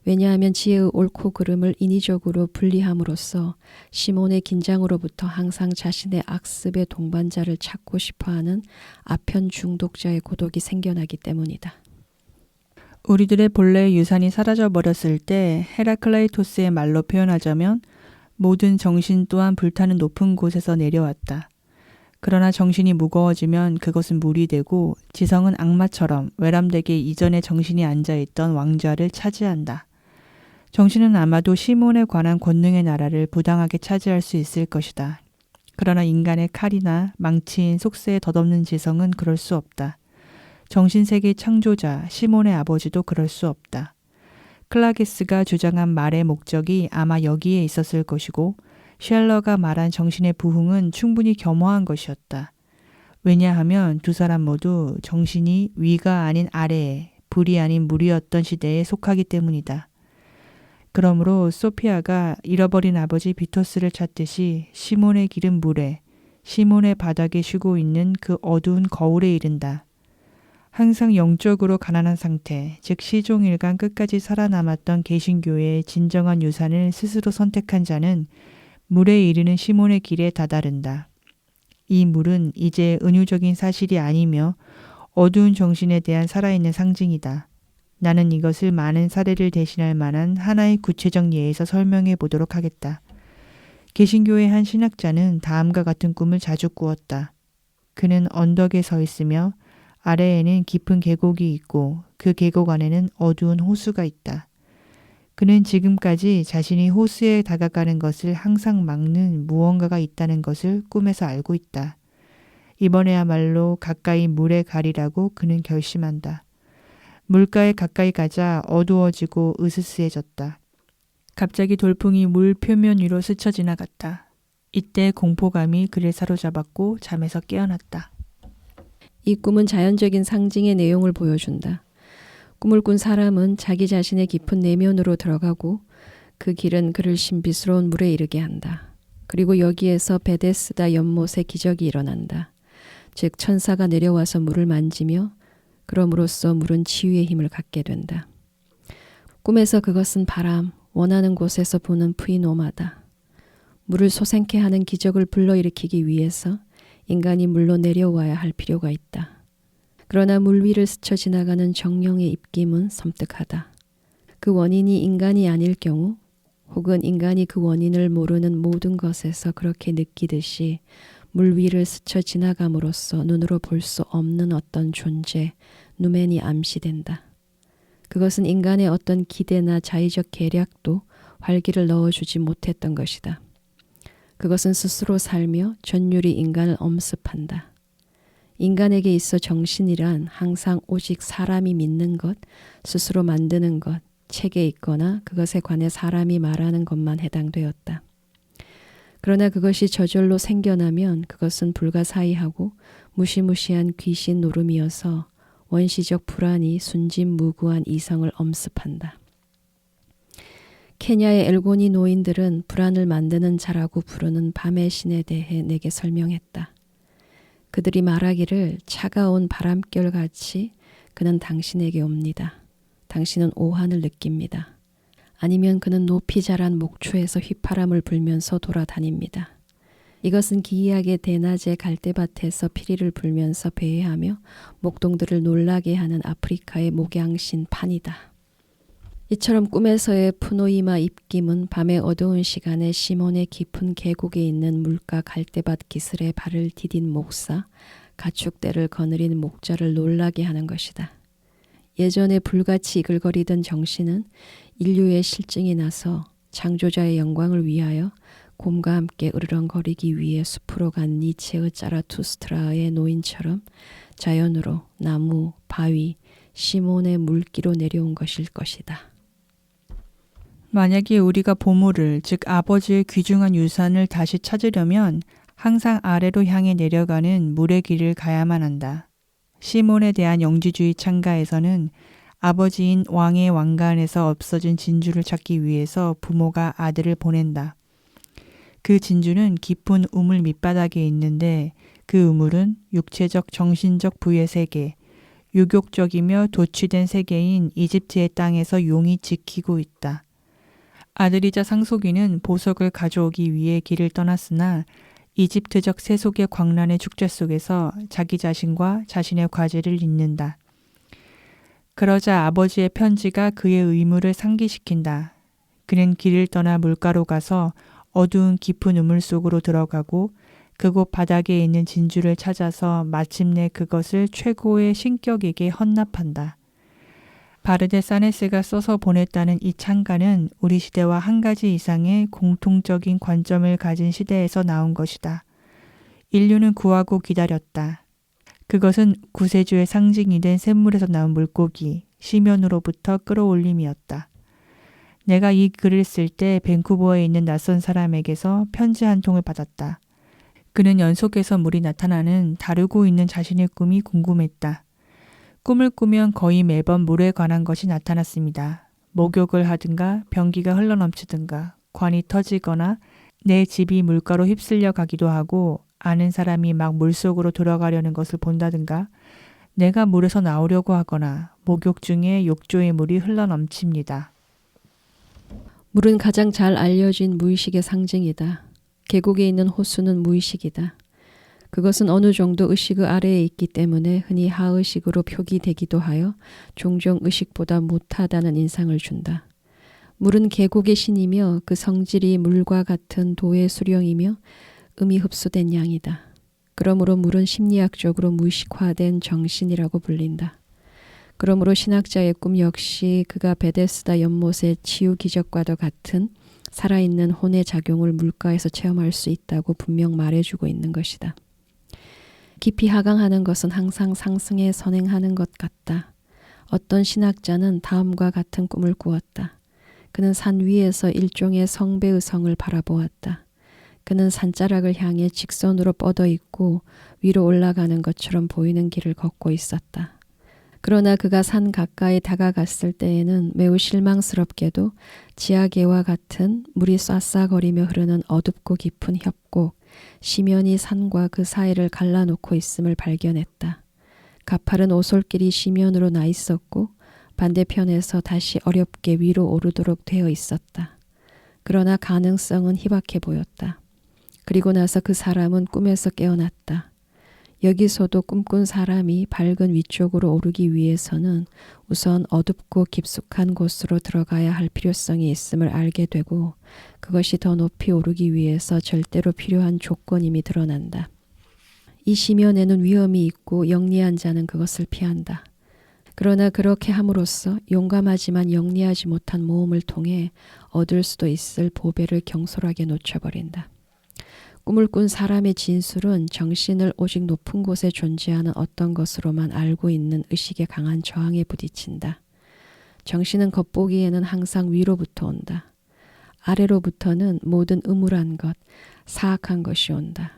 왜냐하면 지혜의 옳고 그름을 인위적으로 분리함으로써 시몬의 긴장으로부터 항상 자신의 악습의 동반자를 찾고 싶어하는 아편 중독자의 고독이 생겨나기 때문이다. 우리들의 본래의 유산이 사라져 버렸을 때 헤라클레이토스의 말로 표현하자면 모든 정신 또한 불타는 높은 곳에서 내려왔다. 그러나 정신이 무거워지면 그것은 물이 되고 지성은 악마처럼 외람되게 이전에 정신이 앉아있던 왕좌를 차지한다. 정신은 아마도 시몬에 관한 권능의 나라를 부당하게 차지할 수 있을 것이다. 그러나 인간의 칼이나 망치인 속세에 덧없는 지성은 그럴 수 없다. 정신세계 창조자 시몬의 아버지도 그럴 수 없다. 클라게스가 주장한 말의 목적이 아마 여기에 있었을 것이고 쉘러가 말한 정신의 부흥은 충분히 겸허한 것이었다. 왜냐하면 두 사람 모두 정신이 위가 아닌 아래에, 불이 아닌 물이었던 시대에 속하기 때문이다. 그러므로 소피아가 잃어버린 아버지 비토스를 찾듯이 시몬의 길은 물에, 시몬의 바닥에 쉬고 있는 그 어두운 거울에 이른다. 항상 영적으로 가난한 상태, 즉 시종일관 끝까지 살아남았던 개신교회의 진정한 유산을 스스로 선택한 자는 물에 이르는 시몬의 길에 다다른다. 이 물은 이제 은유적인 사실이 아니며 어두운 정신에 대한 살아있는 상징이다. 나는 이것을 많은 사례를 대신할 만한 하나의 구체적 예에서 설명해 보도록 하겠다. 개신교의 한 신학자는 다음과 같은 꿈을 자주 꾸었다. 그는 언덕에 서 있으며 아래에는 깊은 계곡이 있고 그 계곡 안에는 어두운 호수가 있다. 그는 지금까지 자신이 호수에 다가가는 것을 항상 막는 무언가가 있다는 것을 꿈에서 알고 있다. 이번에야말로 가까이 물에 가리라고 그는 결심한다. 물가에 가까이 가자 어두워지고 으스스해졌다. 갑자기 돌풍이 물 표면 위로 스쳐 지나갔다. 이때 공포감이 그를 사로잡았고 잠에서 깨어났다. 이 꿈은 자연적인 상징의 내용을 보여준다. 꿈을 꾼 사람은 자기 자신의 깊은 내면으로 들어가고 그 길은 그를 신비스러운 물에 이르게 한다. 그리고 여기에서 베데스다 연못의 기적이 일어난다. 즉 천사가 내려와서 물을 만지며 그럼으로써 물은 치유의 힘을 갖게 된다. 꿈에서 그것은 바람, 원하는 곳에서 부는 푸이노마다. 물을 솟행케 하는 기적을 불러일으키기 위해서 인간이 물로 내려와야 할 필요가 있다. 그러나 물 위를 스쳐 지나가는 정령의 입김은 섬뜩하다. 그 원인이 인간이 아닐 경우 혹은 인간이 그 원인을 모르는 모든 것에서 그렇게 느끼듯이 물 위를 스쳐 지나감으로써 눈으로 볼 수 없는 어떤 존재, 누멘이 암시된다. 그것은 인간의 어떤 기대나 자의적 계략도 활기를 넣어주지 못했던 것이다. 그것은 스스로 살며 전율이 인간을 엄습한다. 인간에게 있어 정신이란 항상 오직 사람이 믿는 것, 스스로 만드는 것, 책에 있거나 그것에 관해 사람이 말하는 것만 해당되었다. 그러나 그것이 저절로 생겨나면 그것은 불가사의하고 무시무시한 귀신 노름이어서 원시적 불안이 순진무구한 이성을 엄습한다. 케냐의 엘고니 노인들은 불안을 만드는 자라고 부르는 밤의 신에 대해 내게 설명했다. 그들이 말하기를 차가운 바람결같이 그는 당신에게 옵니다. 당신은 오한을 느낍니다. 아니면 그는 높이 자란 목초에서 휘파람을 불면서 돌아다닙니다. 이것은 기이하게 대낮에 갈대밭에서 피리를 불면서 배회하며 목동들을 놀라게 하는 아프리카의 목양신 판이다. 이처럼 꿈에서의 푸노이마 입김은 밤의 어두운 시간에 시몬의 깊은 계곡에 있는 물가 갈대밭 기슬에 발을 디딘 목사, 가축대를 거느린 목자를 놀라게 하는 것이다. 예전에 불같이 이글거리던 정신은 인류의 실증이 나서 창조자의 영광을 위하여 곰과 함께 으르렁거리기 위해 숲으로 간 니체의 자라투스트라의 노인처럼 자연으로 나무, 바위, 시몬의 물기로 내려온 것일 것이다. 만약에 우리가 보물을, 즉 아버지의 귀중한 유산을 다시 찾으려면 항상 아래로 향해 내려가는 물의 길을 가야만 한다. 시몬에 대한 영지주의 창가에서는 아버지인 왕의 왕관에서 없어진 진주를 찾기 위해서 부모가 아들을 보낸다. 그 진주는 깊은 우물 밑바닥에 있는데 그 우물은 육체적 정신적 부의 세계, 유욕적이며 도취된 세계인 이집트의 땅에서 용이 지키고 있다. 아들이자 상속인은 보석을 가져오기 위해 길을 떠났으나 이집트적 세속의 광란의 축제 속에서 자기 자신과 자신의 과제를 잊는다. 그러자 아버지의 편지가 그의 의무를 상기시킨다. 그는 길을 떠나 물가로 가서 어두운 깊은 우물 속으로 들어가고 그곳 바닥에 있는 진주를 찾아서 마침내 그것을 최고의 신격에게 헌납한다. 바르데사네스가 써서 보냈다는 이 찬가는 우리 시대와 한 가지 이상의 공통적인 관점을 가진 시대에서 나온 것이다. 인류는 구하고 기다렸다. 그것은 구세주의 상징이 된 샘물에서 나온 물고기, 시면으로부터 끌어올림이었다. 내가 이 글을 쓸 때 밴쿠버에 있는 낯선 사람에게서 편지 한 통을 받았다. 그는 연속해서 물이 나타나는 다루고 있는 자신의 꿈이 궁금했다. 꿈을 꾸면 거의 매번 물에 관한 것이 나타났습니다. 목욕을 하든가 변기가 흘러넘치든가 관이 터지거나 내 집이 물가로 휩쓸려 가기도 하고 아는 사람이 막 물속으로 들어가려는 것을 본다든가 내가 물에서 나오려고 하거나 목욕 중에 욕조의 물이 흘러넘칩니다. 물은 가장 잘 알려진 무의식의 상징이다. 계곡에 있는 호수는 무의식이다. 그것은 어느 정도 의식의 아래에 있기 때문에 흔히 하의식으로 표기되기도 하여 종종 의식보다 못하다는 인상을 준다. 물은 계곡의 신이며 그 성질이 물과 같은 도의 수령이며 음이 흡수된 양이다. 그러므로 물은 심리학적으로 무의식화된 정신이라고 불린다. 그러므로 신학자의 꿈 역시 그가 베데스다 연못의 치유 기적과도 같은 살아있는 혼의 작용을 물가에서 체험할 수 있다고 분명 말해주고 있는 것이다. 깊이 하강하는 것은 항상 상승에 선행하는 것 같다. 어떤 신학자는 다음과 같은 꿈을 꾸었다. 그는 산 위에서 일종의 성배의 성을 바라보았다. 그는 산자락을 향해 직선으로 뻗어 있고 위로 올라가는 것처럼 보이는 길을 걷고 있었다. 그러나 그가 산 가까이 다가갔을 때에는 매우 실망스럽게도 지하계와 같은 물이 쏴싸거리며 흐르는 어둡고 깊은 협곡, 시면이 산과 그 사이를 갈라놓고 있음을 발견했다. 가파른 오솔길이 시면으로 나 있었고 반대편에서 다시 어렵게 위로 오르도록 되어 있었다. 그러나 가능성은 희박해 보였다. 그리고 나서 그 사람은 꿈에서 깨어났다. 여기서도 꿈꾼 사람이 밝은 위쪽으로 오르기 위해서는 우선 어둡고 깊숙한 곳으로 들어가야 할 필요성이 있음을 알게 되고 그것이 더 높이 오르기 위해서 절대로 필요한 조건임이 드러난다. 이 시면에는 위험이 있고 영리한 자는 그것을 피한다. 그러나 그렇게 함으로써 용감하지만 영리하지 못한 모험을 통해 얻을 수도 있을 보배를 경솔하게 놓쳐버린다. 꿈을 꾼 사람의 진술은 정신을 오직 높은 곳에 존재하는 어떤 것으로만 알고 있는 의식의 강한 저항에 부딪힌다. 정신은 겉보기에는 항상 위로부터 온다. 아래로부터는 모든 음울한 것, 사악한 것이 온다.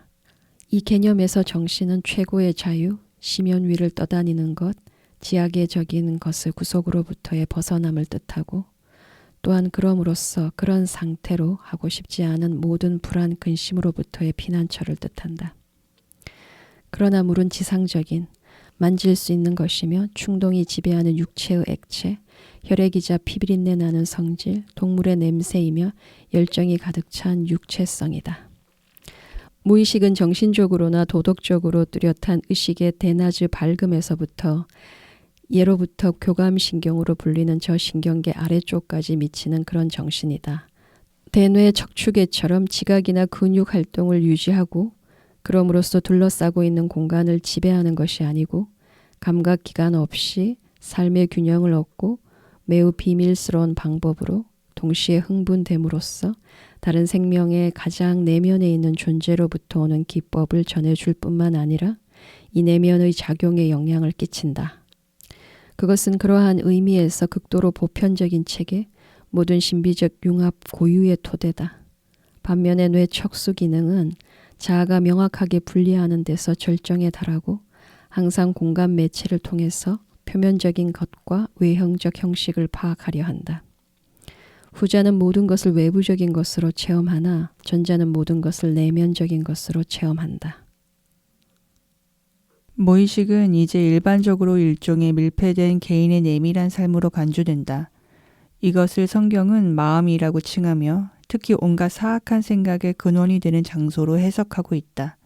이 개념에서 정신은 최고의 자유, 시면 위를 떠다니는 것, 지하계적인 것의 구속으로부터의 벗어남을 뜻하고 또한 그럼으로써 그런 상태로 하고 싶지 않은 모든 불안 근심으로부터의 피난처를 뜻한다. 그러나 물은 지상적인, 만질 수 있는 것이며 충동이 지배하는 육체의 액체, 혈액이자 피비린내 나는 성질, 동물의 냄새이며 열정이 가득 찬 육체성이다. 무의식은 정신적으로나 도덕적으로 뚜렷한 의식의 대낮의 밝음에서부터 예로부터 교감신경으로 불리는 저 신경계 아래쪽까지 미치는 그런 정신이다. 대뇌 척추계처럼 지각이나 근육 활동을 유지하고 그럼으로써 둘러싸고 있는 공간을 지배하는 것이 아니고 감각기관 없이 삶의 균형을 얻고 매우 비밀스러운 방법으로 동시에 흥분됨으로써 다른 생명의 가장 내면에 있는 존재로부터 오는 기법을 전해줄 뿐만 아니라 이 내면의 작용에 영향을 끼친다. 그것은 그러한 의미에서 극도로 보편적인 체계, 모든 신비적 융합 고유의 토대다. 반면에 뇌 척수 기능은 자아가 명확하게 분리하는 데서 절정에 달하고 항상 공간 매체를 통해서 표면적인 것과 외형적 형식을 파악하려 한다. 후자는 모든 것을 외부적인 것으로 체험하나 전자는 모든 것을 내면적인 것으로 체험한다. 무의식은 이제 일반적으로 일종의 밀폐된 개인의 내밀한 삶으로 간주된다. 이것을 성경은 마음이라고 칭하며 특히 온갖 사악한 생각의 근원이 되는 장소로 해석하고 있다.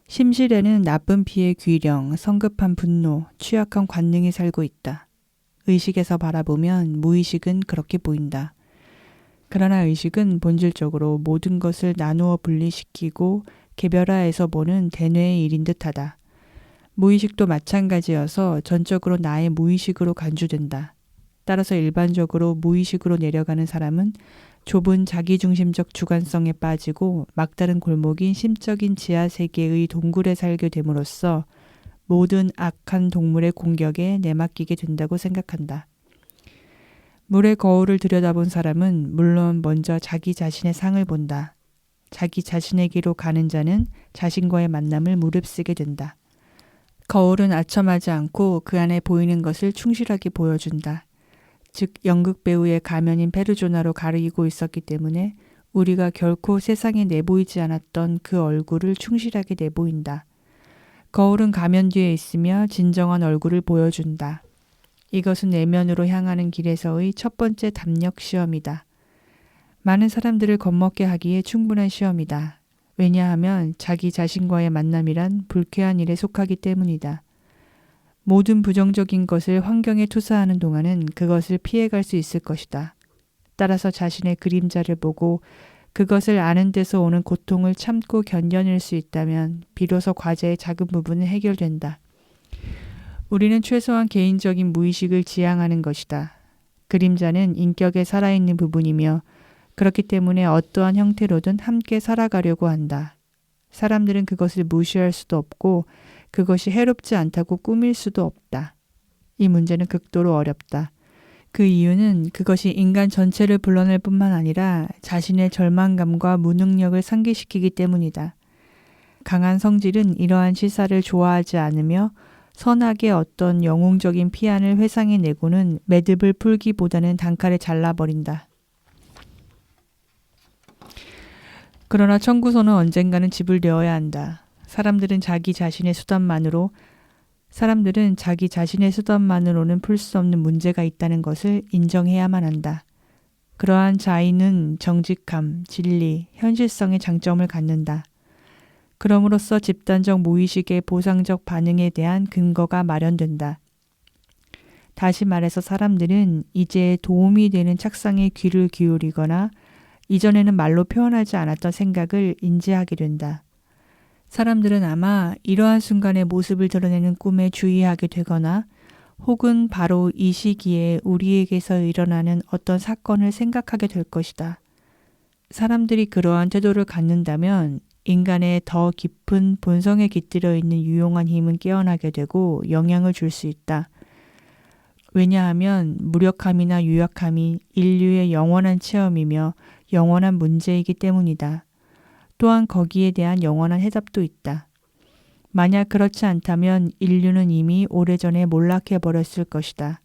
심실에는 나쁜 피의 귀령, 성급한 분노, 취약한 관능이 살고 있다. 의식에서 바라보면 무의식은 그렇게 보인다. 그러나 의식은 본질적으로 모든 것을 나누어 분리시키고 개별화해서 보는 대뇌의 일인 듯하다. 무의식도 마찬가지여서 전적으로 나의 무의식으로 간주된다. 따라서 일반적으로 무의식으로 내려가는 사람은 좁은 자기중심적 주관성에 빠지고 막다른 골목인 심적인 지하세계의 동굴에 살게 됨으로써 모든 악한 동물의 공격에 내맡기게 된다고 생각한다. 물의 거울을 들여다본 사람은 물론 먼저 자기 자신의 상을 본다. 자기 자신에게로 가는 자는 자신과의 만남을 무릅쓰게 된다. 거울은 아첨하지 않고 그 안에 보이는 것을 충실하게 보여준다. 즉 연극 배우의 가면인 페르조나로 가리고 있었기 때문에 우리가 결코 세상에 내보이지 않았던 그 얼굴을 충실하게 내보인다. 거울은 가면 뒤에 있으며 진정한 얼굴을 보여준다. 이것은 내면으로 향하는 길에서의 첫 번째 담력 시험이다. 많은 사람들을 겁먹게 하기에 충분한 시험이다. 왜냐하면 자기 자신과의 만남이란 불쾌한 일에 속하기 때문이다. 모든 부정적인 것을 환경에 투사하는 동안은 그것을 피해갈 수 있을 것이다. 따라서 자신의 그림자를 보고 그것을 아는 데서 오는 고통을 참고 견뎌낼 수 있다면 비로소 과제의 작은 부분은 해결된다. 우리는 최소한 개인적인 무의식을 지향하는 것이다. 그림자는 인격에 살아있는 부분이며 그렇기 때문에 어떠한 형태로든 함께 살아가려고 한다. 사람들은 그것을 무시할 수도 없고 그것이 해롭지 않다고 꾸밀 수도 없다. 이 문제는 극도로 어렵다. 그 이유는 그것이 인간 전체를 불러낼 뿐만 아니라 자신의 절망감과 무능력을 상기시키기 때문이다. 강한 성질은 이러한 시사를 좋아하지 않으며 선악의 어떤 영웅적인 피안을 회상해 내고는 매듭을 풀기보다는 단칼에 잘라버린다. 그러나 청구서는 언젠가는 집을 내어야 한다. 사람들은 자기 자신의 수단만으로는 풀 수 없는 문제가 있다는 것을 인정해야만 한다. 그러한 자의는 정직함, 진리, 현실성의 장점을 갖는다. 그럼으로써 집단적 무의식의 보상적 반응에 대한 근거가 마련된다. 다시 말해서 사람들은 이제 도움이 되는 착상에 귀를 기울이거나 이전에는 말로 표현하지 않았던 생각을 인지하게 된다. 사람들은 아마 이러한 순간의 모습을 드러내는 꿈에 주의하게 되거나 혹은 바로 이 시기에 우리에게서 일어나는 어떤 사건을 생각하게 될 것이다. 사람들이 그러한 태도를 갖는다면 인간의 더 깊은 본성에 깃들어 있는 유용한 힘은 깨어나게 되고 영향을 줄 수 있다. 왜냐하면 무력함이나 유약함이 인류의 영원한 체험이며 영원한 문제이기 때문이다. 또한 거기에 대한 영원한 해답도 있다. 만약 그렇지 않다면 인류는 이미 오래전에 몰락해버렸을 것이다.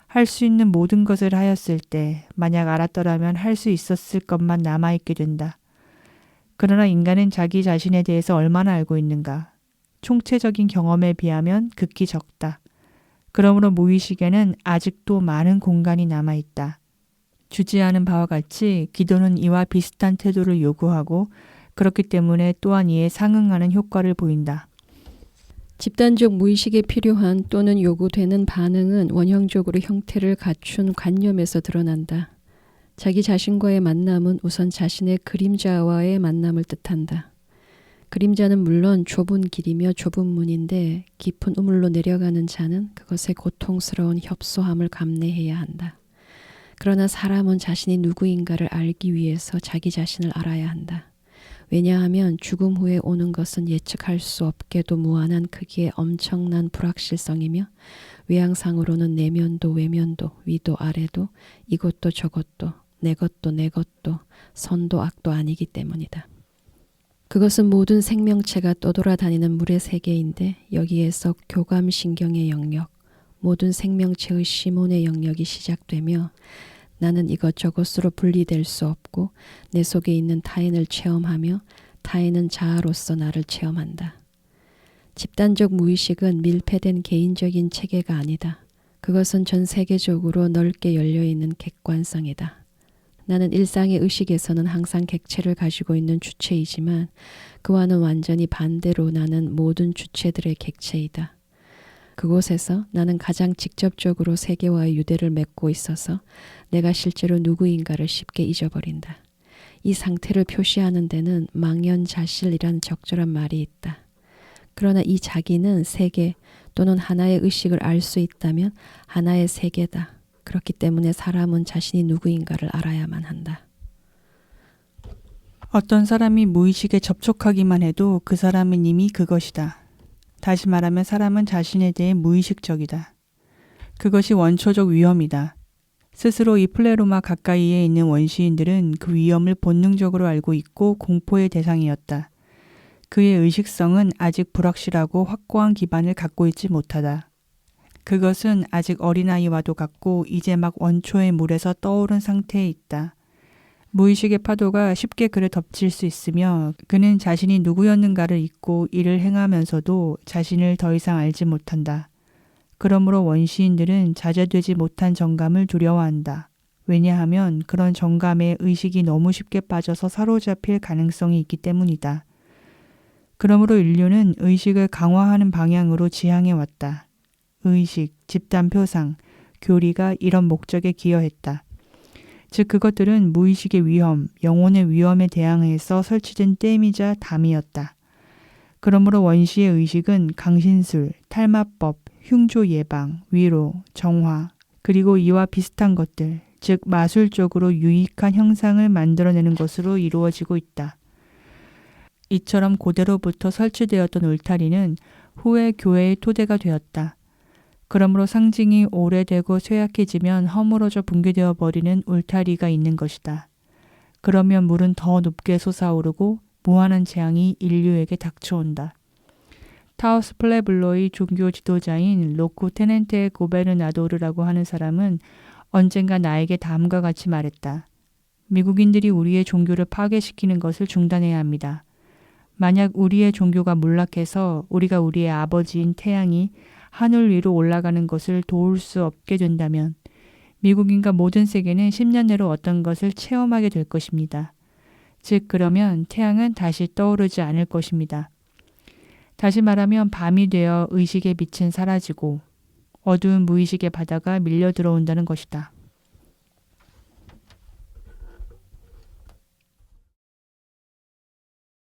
할 수 있는 모든 것을 하였을 때 만약 알았더라면 할 수 있었을 것만 남아있게 된다. 그러나 인간은 자기 자신에 대해서 얼마나 알고 있는가? 총체적인 경험에 비하면 극히 적다. 그러므로 무의식에는 아직도 많은 공간이 남아있다. 주지하는 바와 같이 기도는 이와 비슷한 태도를 요구하고 그렇기 때문에 또한 이에 상응하는 효과를 보인다. 집단적 무의식에 필요한 또는 요구되는 반응은 원형적으로 형태를 갖춘 관념에서 드러난다. 자기 자신과의 만남은 우선 자신의 그림자와의 만남을 뜻한다. 그림자는 물론 좁은 길이며 좁은 문인데 깊은 우물로 내려가는 자는 그것의 고통스러운 협소함을 감내해야 한다. 그러나 사람은 자신이 누구인가를 알기 위해서 자기 자신을 알아야 한다. 왜냐하면 죽음 후에 오는 것은 예측할 수 없게도 무한한 크기의 엄청난 불확실성이며 외향상으로는 내면도 외면도 위도 아래도 이것도 저것도 내 것도 내 것도 선도 악도 아니기 때문이다. 그것은 모든 생명체가 떠돌아다니는 물의 세계인데 여기에서 교감신경의 영역, 모든 생명체의 시몬의 영역이 시작되며 나는 이것저것으로 분리될 수 없고 내 속에 있는 타인을 체험하며 타인은 자아로서 나를 체험한다. 집단적 무의식은 밀폐된 개인적인 체계가 아니다. 그것은 전 세계적으로 넓게 열려있는 객관성이다. 나는 일상의 의식에서는 항상 객체를 가지고 있는 주체이지만 그와는 완전히 반대로 나는 모든 주체들의 객체이다. 그곳에서 나는 가장 직접적으로 세계와의 유대를 맺고 있어서 내가 실제로 누구인가를 쉽게 잊어버린다. 이 상태를 표시하는 데는 망연자실이란 적절한 말이 있다. 그러나 이 자기는 세계 또는 하나의 의식을 알 수 있다면 하나의 세계다. 그렇기 때문에 사람은 자신이 누구인가를 알아야만 한다. 어떤 사람이 무의식에 접촉하기만 해도 그 사람은 이미 그것이다. 다시 말하면 사람은 자신에 대해 무의식적이다. 그것이 원초적 위험이다. 스스로 이 플레로마 가까이에 있는 원시인들은 그 위험을 본능적으로 알고 있고 공포의 대상이었다. 그의 의식성은 아직 불확실하고 확고한 기반을 갖고 있지 못하다. 그것은 아직 어린아이와도 같고 이제 막 원초의 물에서 떠오른 상태에 있다. 무의식의 파도가 쉽게 그를 덮칠 수 있으며 그는 자신이 누구였는가를 잊고 이를 행하면서도 자신을 더 이상 알지 못한다. 그러므로 원시인들은 자제되지 못한 정감을 두려워한다. 왜냐하면 그런 정감에 의식이 너무 쉽게 빠져서 사로잡힐 가능성이 있기 때문이다. 그러므로 인류는 의식을 강화하는 방향으로 지향해 왔다. 의식, 집단 표상, 교리가 이런 목적에 기여했다. 즉 그것들은 무의식의 위험, 영혼의 위험에 대항해서 설치된 댐이자 담이었다. 그러므로 원시의 의식은 강신술, 탈마법, 흉조 예방, 위로, 정화, 그리고 이와 비슷한 것들, 즉 마술적으로 유익한 형상을 만들어내는 것으로 이루어지고 있다. 이처럼 고대로부터 설치되었던 울타리는 후에 교회의 토대가 되었다. 그러므로 상징이 오래되고 쇠약해지면 허물어져 붕괴되어 버리는 울타리가 있는 것이다. 그러면 물은 더 높게 솟아오르고 무한한 재앙이 인류에게 닥쳐온다. 타우스 플레블로의 종교 지도자인 로쿠 테넨테 고베르나도르라고 하는 사람은 언젠가 나에게 다음과 같이 말했다. 미국인들이 우리의 종교를 파괴시키는 것을 중단해야 합니다. 만약 우리의 종교가 몰락해서 우리가 우리의 아버지인 태양이 하늘 위로 올라가는 것을 도울 수 없게 된다면 미국인과 모든 세계는 10년 내로 어떤 것을 체험하게 될 것입니다. 즉 그러면 태양은 다시 떠오르지 않을 것입니다. 다시 말하면 밤이 되어 의식의 빛은 사라지고 어두운 무의식의 바다가 밀려 들어온다는 것이다.